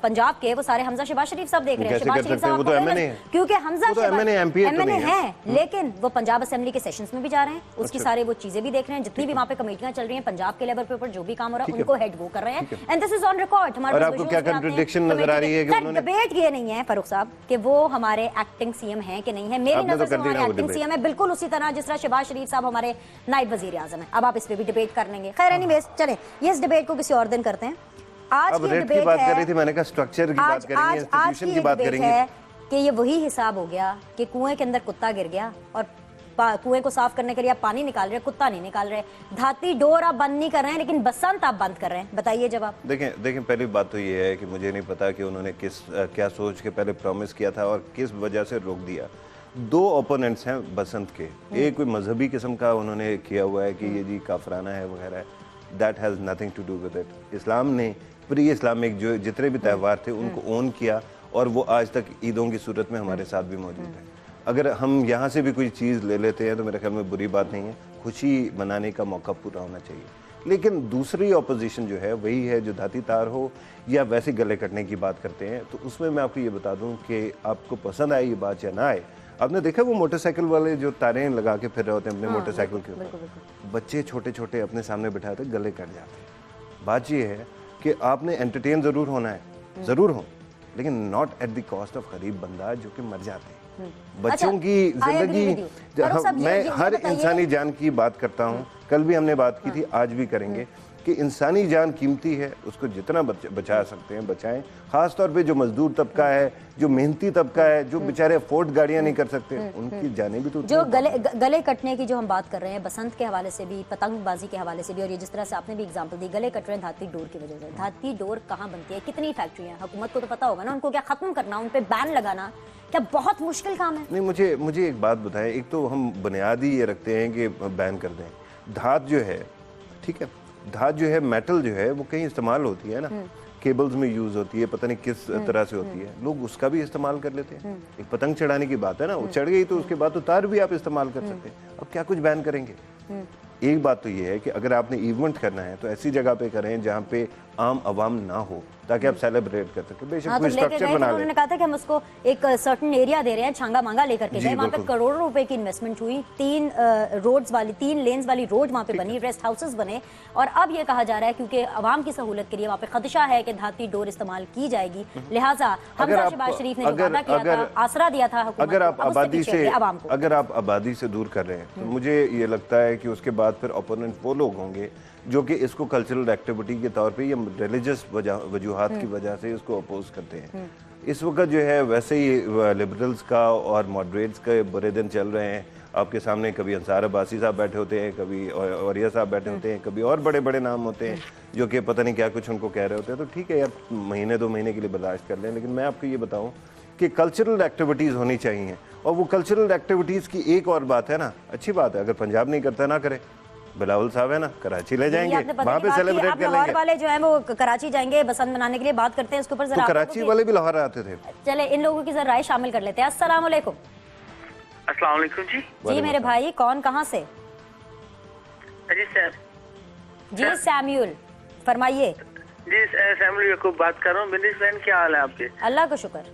पंजाब के वो सारे हमजा शहबाज शरीफ साहब देख रहे हैं। शहबाज शरीफ साहब क्योंकि हमजा एमएनए हैं, लेकिन वो पंजाब असेंबली के सेशंस में भी जा रहे हैं, उसकी सारे वो चीजें भी देख रहे हैं, जितनी भी वहाँ पे कमेटियां चल रही हैं पंजाब के लेवल पे ऊपर जो भी काम हो रहा है उनको हेड वो कर रहे हैं, and this is on record. हमारे आपको क्या कंट्रडिक्शन नजर आ रही है कि उन्होंने डिबेट ये नहीं है फरूख साहब कि वो हमारे एक्टिंग सीएम हैं कि नहीं है, मेरी नजर से हमारे एक्टिंग सीएम है, बिल्कुल उसी तरह जिस तरह शहबाज शरीफ साहब हमारे नायब वजीर आजम है। अब आप इस पे भी डिबेट कर लेंगे, खैर एनीवेज चलें, ये इस डिबेट को किसी और दिन करते हैं। आज अब रेट की बात कर रही थी, मैंने कहा स्ट्रक्चर की बात करेंगे, इंस्टीट्यूशन की बात करेंगे, कि ये वही हिसाब हो गया कि कुएं के अंदर कुत्ता गिर गया और कुएं को साफ करने के लिए आप पानी निकाल रहे हैं, कुत्ता नहीं निकाल रहे, धाती डोर आप बंद नहीं कर रहे हैं, लेकिन बसंत आप बंद कर रहे हैं। बताइए जवाब। देखें पहली बात तो ये है कि मुझे नहीं पता कि उन्होंने क्या सोच के पहले प्रॉमिस किया था और किस वजह से रोक दिया। दो ओपोनेंट्स हैं बसंत के, एक कोई मजहबी किस्म का उन्होंने किया हुआ है कि ये जी काफराना है वगैरह, that has nothing to do with it. Islam ने प्री इस्लामिक जो जितने भी त्यौहार थे उनको ओन किया, और वो आज तक ईदों की सूरत में हमारे साथ भी मौजूद है। अगर हम यहाँ से भी कोई चीज़ ले लेते हैं तो मेरे ख्याल में बुरी बात नहीं है, खुशी मनाने का मौका पूरा होना चाहिए। लेकिन दूसरी ऑपोजिशन जो है वही है जो धाती तार हो या वैसे गले कटने की बात करते हैं, तो उसमें मैं आपको ये बता दूं कि आपको पसंद आए ये बात या ना आए, आपने देखा वो मोटरसाइकिल वाले जो तारें लगा के फिर रहे होते हैं अपने मोटरसाइकिल के ऊपर, बच्चे छोटे छोटे अपने सामने बिठाए थे, गले कट जाते हैं। बात ये है कि आपने एंटरटेन ज़रूर होना है, ज़रूर हो, लेकिन not at the cost of गरीब बंदा जो कि मर जाते हैं। बच्चों की जिंदगी, मैं हर इंसानी जान की बात करता हूँ, कल भी हमने बात की थी, आज भी करेंगे कि इंसानी जान कीमती है, उसको जितना बचा सकते हैं बचाएं। खास तौर पे जो मजदूर तबका है, जो मेहनती तबका है, जो बेचारे अफोर्ड गाड़ियां नहीं कर सकते, उनकी जानें भी तो जो गले कटने की जो हम बात कर रहे हैं बसंत के हवाले से भी, पतंगबाजी के हवाले से भी, और ये जिस तरह से आपने भी एग्जांपल दी, गले कट रहे हैं धाती डोर की वजह से। धाती डोर कहाँ बनती है, कितनी फैक्ट्रियां, हुकूमत को तो पता होगा ना, उनको क्या खत्म करना, उन पर बैन लगाना क्या बहुत मुश्किल काम है? नहीं, मुझे एक बात बताएं, एक तो हम बुनियादी ये रखते हैं कि बैन कर दें। धात जो है, ठीक है, धात जो है, मेटल जो है, वो कहीं इस्तेमाल होती है ना, केबल्स में यूज होती है, पता नहीं किस तरह से होती है, लोग उसका भी इस्तेमाल कर लेते हैं। एक पतंग चढ़ाने की बात है ना, वो चढ़ गई तो उसके बाद तो तार भी आप इस्तेमाल कर सकते हैं। अब क्या कुछ बैन करेंगे? एक बात तो ये है कि अगर आपने इवेंट करना है तो ऐसी जगह पे करें जहाँ पे आम आवाम ना हो, ताकि आप सेलिब्रेट कर सकें। बेशक कोई स्ट्रक्चर बना लें। उन्होंने कहा था कि हम उसको एक सर्टेन एरिया दे रहे हैं, छांगा मांगा लेकर के गए, वहाँ पे करोड़ों रुपए की इन्वेस्टमेंट हुई, 3 लेन्स वाली रोड वहाँ पे बनी, रेस्ट हाउसेस बने, और अब ये कहा जा रहा है क्योंकि आवाम की सहूलत के लिए वहाँ पे खदशा है कि धाती डोर इस्तेमाल की जाएगी, लिहाजा हमजा शहबाज शरीफ ने जो वादा किया था, आसरा दिया था, अगर आप आबादी से दूर कर रहे हैं तो मुझे ये लगता है कि उसके बाद फिर ओपोनेंट वो लोग होंगे जो कि इसको कल्चरल एक्टिविटी के तौर पे या रिलीजियस वजूहात की वजह से इसको अपोज करते हैं। इस वक्त जो है वैसे ही लिबरल्स का और मॉडरेट्स के बुरे दिन चल रहे हैं। आपके सामने कभी अंसार अब्बासी साहब बैठे होते हैं, कभी औरिया साहब बैठे होते हैं, कभी और बड़े बड़े नाम होते हैं जो कि पता नहीं क्या कुछ उनको कह रहे होते हैं। तो ठीक है यार, महीने 2 महीने के लिए बर्दाश्त कर लें, लेकिन मैं आपको ये बताऊँ कि कल्चरल एक्टिविटीज़ होनी चाहिए। और वो कल्चरल एक्टिविटीज़ की एक और बात है ना, अच्छी बात है, अगर पंजाब नहीं करता ना करे, बिलावल साहब है ना, कराची ले जाएंगे, वहाँ पे सेलिब्रेट कर लेंगे। वाले जो है वो कराची जाएंगे बसंत मनाने के लिए, बात करते हैं इसके ऊपर। तो कराची वाले भी लाहौर आते थे। चले इन लोगों की जरा राय शामिल कर लेते हैं। अस्सलाम वालेकुम। अस्सलाम वालेकुम जी। जी मेरे भाई, कौन कहाँ से? जी सर। जी सैम्यूल, फरमाइए। जी सैम्यूल यकूब बात कर रहा हूँ। बिनिश बहन, क्या हाल है आपके? अल्लाह का शुक्र।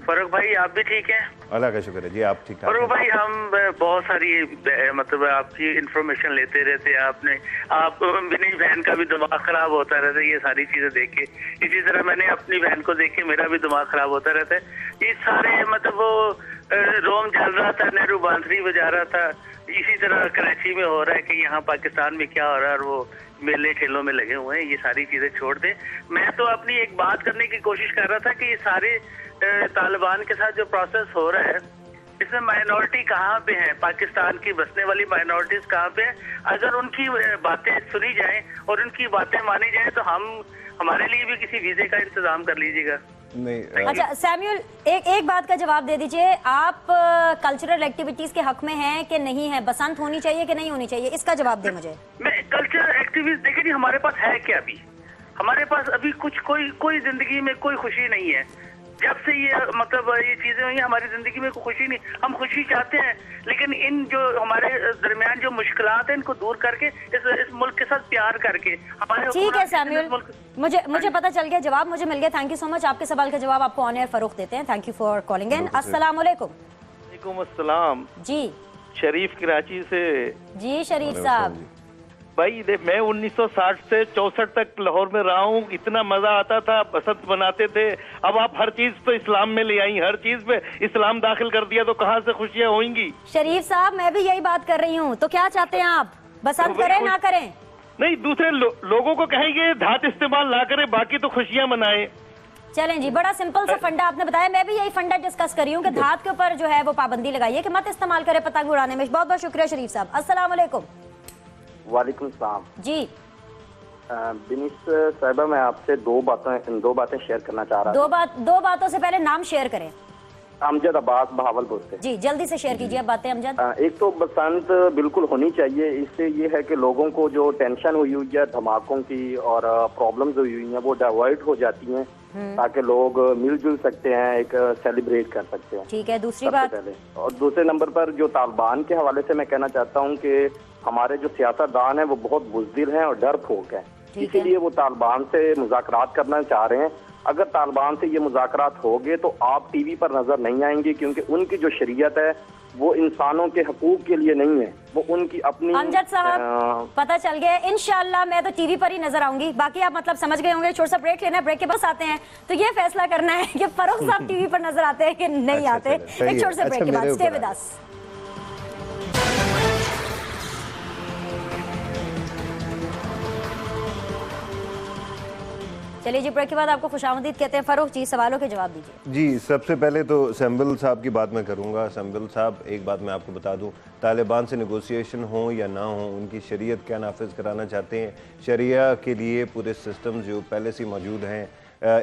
फरूक भाई आप भी ठीक हैं? अल्लाह का शुक्र है जी, आप ठीक ठाक फरूक हैं? भाई हम बहुत सारी मतलब आपकी इंफॉर्मेशन लेते रहते हैं। आप मेरी बहन का भी दिमाग खराब होता रहता है ये सारी चीजें देख के, इसी तरह मैंने अपनी बहन को देख के मेरा भी दिमाग खराब होता रहता है। ये सारे मतलब वो रोम जल रहा था, नेहरू बांसुरी बजा रहा था, इसी तरह कराची में हो रहा है कि यहाँ पाकिस्तान में क्या हो रहा है और वो मेले ठेलों में लगे हुए हैं। ये सारी चीजें छोड़ दे। मैं तो अपनी एक बात करने की कोशिश कर रहा था कि ये सारे तालिबान के साथ जो प्रोसेस हो रहा है इसमें माइनॉरिटी कहाँ पे है, पाकिस्तान की बसने वाली माइनॉरिटीज कहाँ पे है। अगर उनकी बातें सुनी जाएं और उनकी बातें मानी जाएं तो हमारे लिए भी किसी वीजे का इंतजाम कर लीजिएगा। नहीं, अच्छा सैम्यूल, एक बात का जवाब दे दीजिए, आप कल्चरल एक्टिविटीज के हक में हैं कि नहीं है? बसंत होनी चाहिए कि नहीं होनी चाहिए, इसका जवाब दे मुझे। मैं कल्चरल एक्टिविस्ट देखिए जी, हमारे पास है क्या? अभी हमारे पास अभी कुछ कोई जिंदगी में कोई खुशी नहीं है। जब से ये मतलब ये चीजें हुई हमारी जिंदगी में कोई खुशी नहीं। हम खुशी चाहते हैं लेकिन इन जो हमारे दरमियान जो मुश्किलात हैं इनको दूर करके इस मुल्क के साथ प्यार करके हमारे। ठीक है सैम्यूल, मुझे पता चल गया, जवाब मुझे मिल गया। Thank you so much. आपके सवाल का जवाब आपको ऑन एयर फरूख देते हैं। Thank you for calling in. अस्सलाम वालेकुम। वालेकुम अस्सलाम जी शरीफ कराची से। जी शरीफ साहब, भाई मैं 1960 से 64 तक लाहौर में रहा हूँ। इतना मजा आता था, बसंत बनाते थे। अब आप हर चीज तो इस्लाम में ले आई, हर चीज पे इस्लाम दाखिल कर दिया तो कहाँ से खुशियाँ होंगी? शरीफ साहब मैं भी यही बात कर रही हूँ। तो क्या चाहते हैं आप, बसंत करें ना करें? नहीं, दूसरे लोगों को कहेंगे धात इस्तेमाल ना करें, बाकी तो खुशियाँ मनाएं। चलें जी, बड़ा सिंपल सा फंडा आपने बताया। मैं भी यही फंडा डिस्कस कर रही हूँ कि धात के ऊपर जो है वो पाबंदी लगाइए कि मत इस्तेमाल करें पतंग उड़ाने में। बहुत बहुत शुक्रिया शरीफ साहब। अस्सलाम वालेकुम। वालेकुम सलाम जी बिनिस साहिबा, मैं आपसे दो बातें शेयर करना चाह रहा हूँ। दो बातों से पहले नाम शेयर करें। अमजद अब्बास बहावलपुर से। जी जल्दी से शेयर कीजिए अब बातें अमजद। एक तो बसंत बिल्कुल होनी चाहिए। इससे ये है कि लोगों को जो टेंशन हुई है धमाकों की और प्रॉब्लम्स हुई हैं वो डाइवर्ट हो जाती हैं ताकि लोग मिलजुल सकते हैं, एक सेलिब्रेट कर सकते हैं। ठीक है, दूसरी बात पहले। और दूसरे नंबर पर जो तालिबान के हवाले से मैं कहना चाहता हूँ कि हमारे जो सियासतदान है वो बहुत बुज़दिल हैं और डरपोक हैं, इसीलिए वो तालिबान से मुज़ाकरात करना चाह रहे हैं। अगर तालिबान से ये मुज़ाकरात हो गए तो आप टीवी पर नजर नहीं आएंगे, क्योंकि उनकी जो शरीयत है वो इंसानों के हकूक के लिए नहीं है, वो उनकी अपनी। अमजद साहब पता चल गया, इंशाल्लाह मैं तो टीवी पर ही नजर आऊंगी। बाकी आप मतलब समझ गए होंगे। छोटा सा ब्रेक लेना है, ब्रेक के पास आते हैं तो ये फैसला करना है कि फरूख साहब टीवी पर नजर आते हैं कि नहीं आते। एक छोटे से ब्रेक के बाद स्टे विद अस। चलिए जी, ब्रेक के बाद आपको खुशामदीद कहते हैं। फरूख जी सवालों के जवाब दीजिए। जी, सबसे पहले तो सैम्बल साहब की बात मैं करूंगा। सैम्बल साहब, एक बात मैं आपको बता दूं, तालिबान से नेगोशिएशन हो या ना हो, उनकी शरीयत क्या नाफिज कराना चाहते हैं, शरिया के लिए पूरे सिस्टम जो पहले से मौजूद हैं,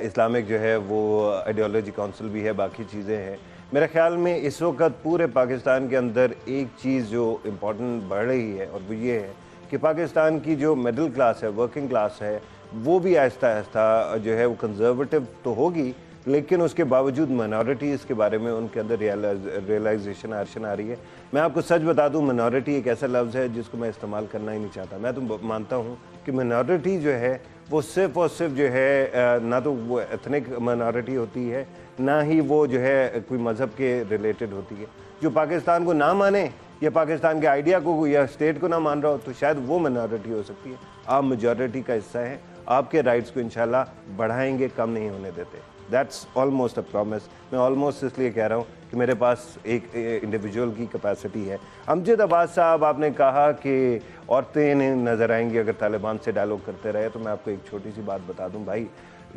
इस्लामिक जो है वो आइडियोलॉजी काउंसिल भी है, बाकी चीज़ें हैं। मेरे ख्याल में इस वक्त पूरे पाकिस्तान के अंदर एक चीज़ जो इम्पोर्टेंट बढ़ रही है और वो ये है कि पाकिस्तान की जो मिडिल क्लास है, वर्किंग क्लास है, वो भी आहिस्ता आहिस्ता जो है वो कंजर्वेटिव तो होगी, लेकिन उसके बावजूद माइनॉरिटीज़ के बारे में उनके अंदर रियलाइजेशन आ रही है। मैं आपको सच बता दूं, माइनॉरिटी एक ऐसा लफ्ज़ है जिसको मैं इस्तेमाल करना ही नहीं चाहता। मैं तो मानता हूं कि माइनॉरिटी जो है वो सिर्फ़ और सिर्फ जो है ना तो वो एथनिक माइनॉरिटी होती है, ना ही वो जो है कोई मज़हब के रिलेटेड होती है। जो पाकिस्तान को ना माने या पाकिस्तान के आइडिया को या स्टेट को ना मान रहा हो तो शायद वो माइनॉरिटी हो सकती है। आप मेजॉरिटी का हिस्सा हैं, आपके राइट्स को इंशाल्लाह बढ़ाएंगे, कम नहीं होने देते। That's almost a promise. मैं ऑलमोस्ट इसलिए कह रहा हूँ कि मेरे पास एक इंडिविजुअल की कैपेसिटी है। अमजद अब्बास साहब, आपने कहा कि औरतें नहीं नज़र आएंगी अगर तालिबान से डायलॉग करते रहे, तो मैं आपको एक छोटी सी बात बता दूँ भाई,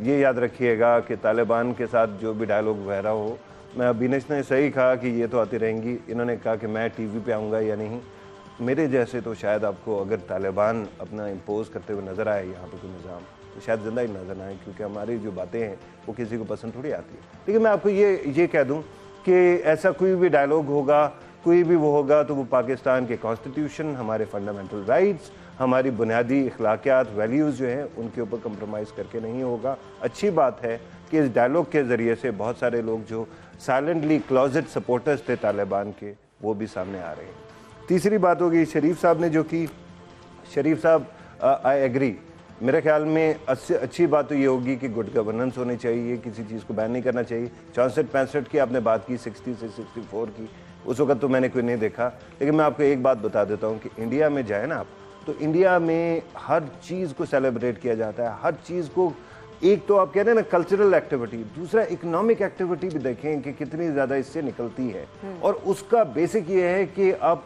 ये याद रखिएगा कि तालिबान के साथ जो भी डायलॉग वह रहा हो, मैं बिनेश ने सही कहा कि ये तो आती रहेंगी। इन्होंने कहा कि मैं टीवी पे आऊँगा या नहीं, मेरे जैसे तो शायद आपको अगर तालिबान अपना इम्पोज करते हुए नज़र आए यहाँ पर कोई निज़ाम, तो शायद ज़िंदा ही नज़र ना आए, क्योंकि हमारी जो बातें हैं वो किसी को पसंद थोड़ी आती है। लेकिन मैं आपको ये कह दूँ कि ऐसा कोई भी डायलॉग होगा, कोई भी वो होगा, तो वो पाकिस्तान के कॉन्स्टिट्यूशन, हमारे फंडामेंटल राइट्स, हमारी बुनियादी अखलाकियात, वैल्यूज़ जो हैं उनके ऊपर कंप्रोमाइज़ करके नहीं होगा। अच्छी बात है कि इस डायलॉग के ज़रिए से बहुत सारे लोग जो साइलेंटली क्लोजेट सपोर्टर्स थे तालिबान के, वो भी सामने आ रहे हैं। तीसरी बात होगी शरीफ साहब ने जो की, शरीफ साहब आई एग्री मेरे ख्याल में अच्छी बात तो ये होगी कि गुड गवर्नेंस होनी चाहिए, किसी चीज़ को बैन नहीं करना चाहिए। 64-65 की आपने बात की, 60 से 64 की, उस वक्त तो मैंने कोई नहीं देखा। लेकिन मैं आपको एक बात बता देता हूँ कि इंडिया में जाए ना आप, तो इंडिया में हर चीज़ को सेलिब्रेट किया जाता है, हर चीज़ को। एक तो आप कह रहे हैं ना कल्चरल एक्टिविटी, दूसरा इकोनॉमिक एक्टिविटी भी देखें कि कितनी ज़्यादा इससे निकलती है। और उसका बेसिक ये है कि आप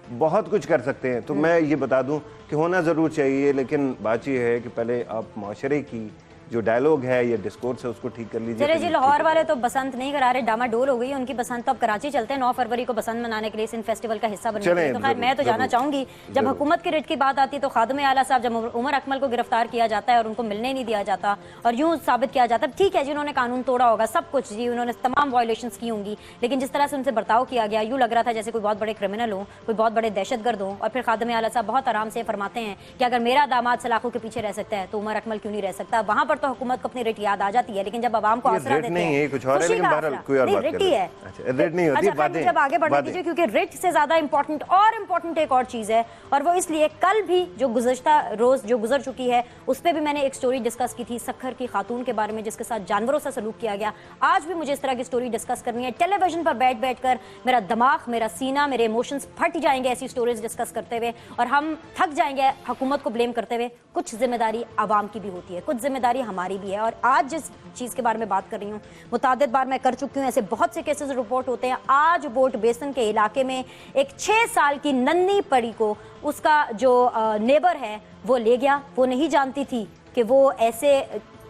बहुत कुछ कर सकते हैं। तो मैं ये बता दूं कि होना ज़रूर चाहिए, लेकिन बात ये है कि पहले आप माशरे की जो डायलॉग है या डिस्कोर्स है उसको ठीक कर लीजिए। चलिए जी, लाहौर वाले तो बसंत नहीं करा रहे, डामाडोल हो गई उनकी बसंत। तो अब कराची चलते हैं, 9 फरवरी को बसंत मनाने के लिए इस फेस्टिवल का हिस्सा बनने के लिए। तो खैर मैं तो जाना चाहूंगी। जब हुकूमत की रिट की बात आती है तो खादिम आला साहब, जब उमर अकमल को गिरफ्तार किया जाता है और उनको मिलने नहीं दिया जाता और यूँ साबित किया जाता है, ठीक है जी उन्होंने कानून तोड़ा होगा, सब कुछ जी, उन्होंने तमाम वायलेशंस की होंगी, लेकिन जिस तरह से उनसे बर्ताव किया गया, यूँ लग रहा था जैसे कोई बहुत बड़े क्रिमिनल हो, कोई बहुत बड़े दहशतगर्द हो। और फिर खादिम आला साहब बहुत आराम से फरमाते हैं कि अगर मेरा दामाद सलाखों के पीछे रह सकता है तो उमर अकमल क्यों नहीं रह सकता। वहां पर तो हुकूमत को अपनी याद आ जाती है, लेकिन जब आवाम को आसरा देते हैं, नहीं कुछ और है, लेकिन बहरहाल कोई और बात रिट ही है। अच्छा, रिट नहीं होती, बातें जब आगे बढ़ने दीजिए, क्योंकि रिट से ज्यादा इंपॉर्टेंट एक और चीज है, और वो इसलिए कल भी जो गुज़श्ता रोज जो गुजर चुकी है उस पर भी मैंने एक स्टोरी डिस्कस की थी, सक्खर की खातून के बारे में जिसके साथ जानवरों से सलूक किया गया। आज भी मुझे इस तरह की स्टोरी डिस्कस करनी है। टेलीविजन पर बैठ कर मेरा दिमाग, मेरा सीना, मेरे इमोशंस फट जाएंगे ऐसी स्टोरीज डिस्कस करते हुए, और हम थक जाएंगे हुकूमत को ब्लेम करते हुए। कुछ जिम्मेदारी आवाम की भी होती है, कुछ जिम्मेदारी हमारी भी है। और आज जिस चीज़ के बारे में बात कर रही हूँ, मुतादिद बार मैं कर चुकी हूँ, ऐसे बहुत से केसेस रिपोर्ट होते हैं। आज बोट बेसन के इलाके में एक 6 साल की नन्ही परी को उसका जो नेबर है वो ले गया। वो नहीं जानती थी कि वो ऐसे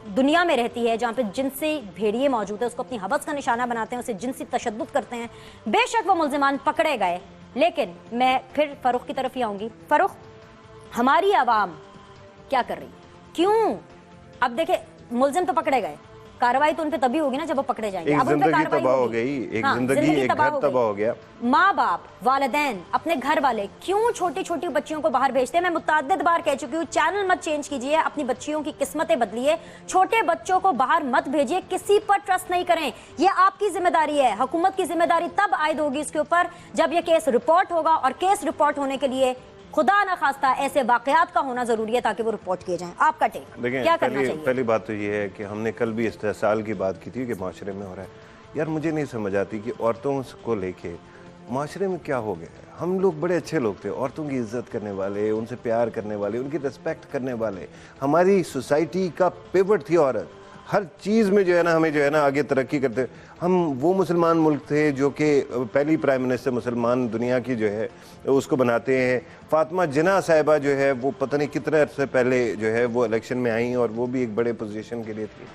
दुनिया में रहती है जहाँ पे जिनसी भेड़िए मौजूद है, उसको अपनी हवस का निशाना बनाते हैं, उसे जिनसी तशद्दुद करते हैं। बेशक वो मुल्जिमान पकड़े गए, लेकिन मैं फिर फ़ारूक की तरफ ही आऊँगी। फ़ारूक, हमारी आवाम क्या कर रही है, क्यों? अब देखे, मुल्जिम तो पकड़े गए, कार्रवाई तो उन पे तभी होगी ना जब वो पकड़े जाएंगे। एक अब उन पे जिंदगी कार्रवाई तबाह हो होगी। गई, एक हाँ, जिंदगी, एक घर तबाह हो गया। माँ बाप, वालिदैन, अपने घर वाले क्यों छोटी छोटी बच्चियों को बाहर भेजते हैं? मैं मुतअद्दिद बार कह चुकी हूँ, चैनल मत चेंज कीजिए, अपनी बच्चियों की किस्मतें बदलिए, छोटे बच्चों को बाहर मत भेजिए, किसी पर ट्रस्ट नहीं करें। ये आपकी जिम्मेदारी है। हुकूमत की जिम्मेदारी तब आयद होगी इसके ऊपर जब ये केस रिपोर्ट होगा, और केस रिपोर्ट होने के लिए खुदा न खास्ता ऐसे वाकयात का होना जरूरी है ताकि वो रिपोर्ट किए जाएं। आपका टेक क्या करना चाहिए? पहली बात तो ये है कि हमने कल भी इस्तेसाल की बात की थी कि माशरे में हो रहा है। यार मुझे नहीं समझ आती कि औरतों को लेके माशरे में क्या हो गया है। हम लोग बड़े अच्छे लोग थे, औरतों की इज्जत करने वाले, उनसे प्यार करने वाले, उनकी रिस्पेक्ट करने वाले। हमारी सोसाइटी का पिवट थी औरत, हर चीज़ में जो है ना हमें जो है ना आगे तरक्की करते। हम वो मुसलमान मुल्क थे जो कि पहली प्राइम मिनिस्टर मुसलमान दुनिया की जो है उसको बनाते हैं। फातिमा जिन्ना साहिबा जो है वो पता नहीं कितने अर्से पहले जो है वो इलेक्शन में आई और वो भी एक बड़े पोजीशन के लिए थी।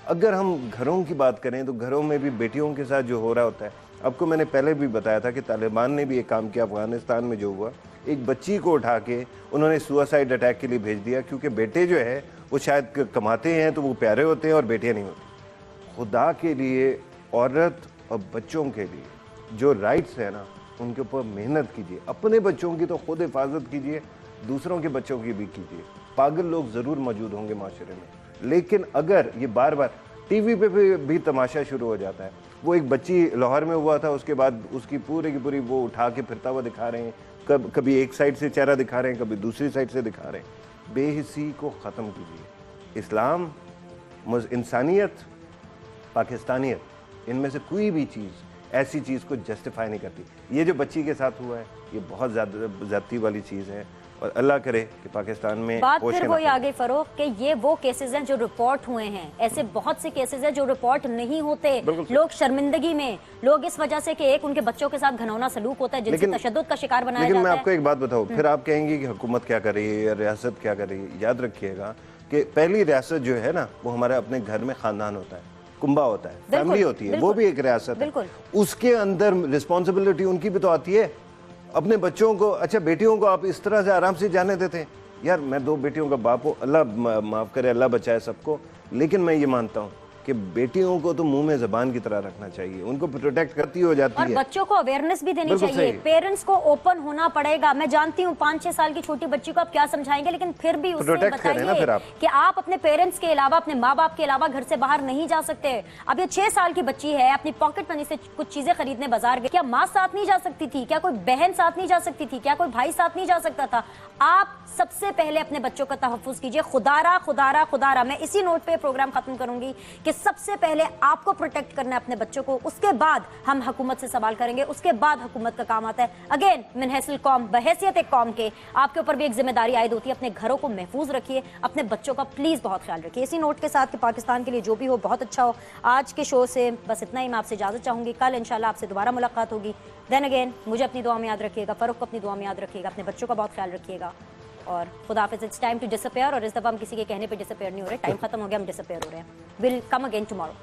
अगर हम घरों की बात करें तो घरों में भी बेटियों के साथ जो हो रहा होता है, आपको मैंने पहले भी बताया था कि तालिबान ने भी एक काम किया अफगानिस्तान में जो हुआ, एक बच्ची को उठा के उन्होंने सुसाइड अटैक के लिए भेज दिया, क्योंकि बेटे जो है वो शायद कमाते हैं तो वो प्यारे होते हैं और बेटियां नहीं होती। खुदा के लिए औरत और बच्चों के लिए जो राइट्स है ना उनके ऊपर मेहनत कीजिए। अपने बच्चों की तो खुद हिफाजत कीजिए, दूसरों के बच्चों की भी कीजिए। पागल लोग ज़रूर मौजूद होंगे माशरे में, लेकिन अगर ये बार बार टीवी पे भी तमाशा शुरू हो जाता है। वो एक बच्ची लाहौर में हुआ था, उसके बाद उसकी पूरी की पूरी वो उठा के फिरता हुआ दिखा रहे हैं, कभी एक साइड से चेहरा दिखा रहे हैं, कभी दूसरी साइड से दिखा रहे हैं। बेहिसी को ख़त्म कीजिए। इस्लाम, इंसानियत, पाकिस्तानियत, इनमें से कोई भी चीज़ ऐसी चीज़ को जस्टिफाई नहीं करती। ये जो बच्ची के साथ हुआ है ये बहुत ज़्यादा ज़्यादती वाली चीज़ है, और अल्लाह करे कि पाकिस्तान में बात फिर वही आगे फरोख कि ये वो केसेस हैं जो रिपोर्ट हुए हैं। ऐसे बहुत से केसेस हैं जो रिपोर्ट नहीं होते। लोग शर्मिंदगी में, लोग इस वजह से कि एक उनके बच्चों के साथ घनौना सलूक होता है, जिनसे तशद्दुद का शिकार बनाया जाता है। लेकिन मैं आपको एक बात बताऊं, फिर आप कहेंगे कि हुकूमत क्या कर रही है या रियासत क्या कर रही है। याद रखिएगा कि पहली रियासत जो है ना वो हमारे अपने घर में खानदान होता है, कुंबा होता है, फैमिली होती है, वो भी एक रियासत है। उसके अंदर रिस्पॉन्सिबिलिटी उनकी भी तो आती है अपने बच्चों को। अच्छा, बेटियों को आप इस तरह से आराम से जाने देते हैं। यार मैं 2 बेटियों का बाप हूँ, अल्लाह माफ़ करे, अल्लाह बचाए सबको, लेकिन मैं ये मानता हूँ कि बेटियों को तो मुंह में ज़बान की तरह रखना चाहिए, उनको प्रोटेक्ट करती हो जाती और है। बच्चों को अवेयरनेस भी देनी बिल्कुल चाहिए, सही। पेरेंट्स को ओपन होना पड़ेगा। मैं जानती हूँ 5-6 साल की छोटी बच्ची को आप क्या समझाएंगे, लेकिन फिर भी उससे प्रोटेक्ट करें ना फिर बताइए आप। कि आप अपने पेरेंट्स के अलावा, अपने माँ बाप के अलावा घर से बाहर नहीं जा सकते। अब ये 6 साल की बच्ची है, अपनी पॉकेट मनी से कुछ चीजें खरीदने बाजार गई, क्या माँ साथ नहीं जा सकती थी? क्या कोई बहन साथ नहीं जा सकती थी? क्या कोई भाई साथ नहीं जा सकता था? आप सबसे पहले अपने बच्चों का तहफ्फुज कीजिए। खुदारा खुदारा खुदारा, मैं इसी नोट पे प्रोग्राम खत्म करूंगी कि सबसे पहले आपको प्रोटेक्ट करना है अपने बच्चों को, उसके बाद हम हुकूमत से सवाल करेंगे, उसके बाद हुकूमत का काम आता है। अगेन मिन हैसिल कौम, बहैसियत एक कौम के आपके ऊपर भी एक जिम्मेदारी आयद होती है। अपने घरों को महफूज रखिए, अपने बच्चों का प्लीज बहुत ख्याल रखिए। इसी नोट के साथ कि पाकिस्तान के लिए जो भी हो बहुत अच्छा हो। आज के शो से बस इतना ही, मैं आपसे इजाजत चाहूंगी। कल इंशाल्लाह आपसे दोबारा मुलाकात होगी। देन अगेन मुझे अपनी दुआ में याद रखिएगा, फरूख को अपनी दुआ में याद रखिएगा, अपने बच्चों का बहुत ख्याल रखिएगा और खुदा हाफिज़। इट्स टाइम टू डिसअपेयर, और इस दफा हम किसी के कहने पे डिसअपेयर नहीं हो रहे, टाइम खत्म हो गया, हम डिसअपेयर हो रहे हैं। Will come again tomorrow.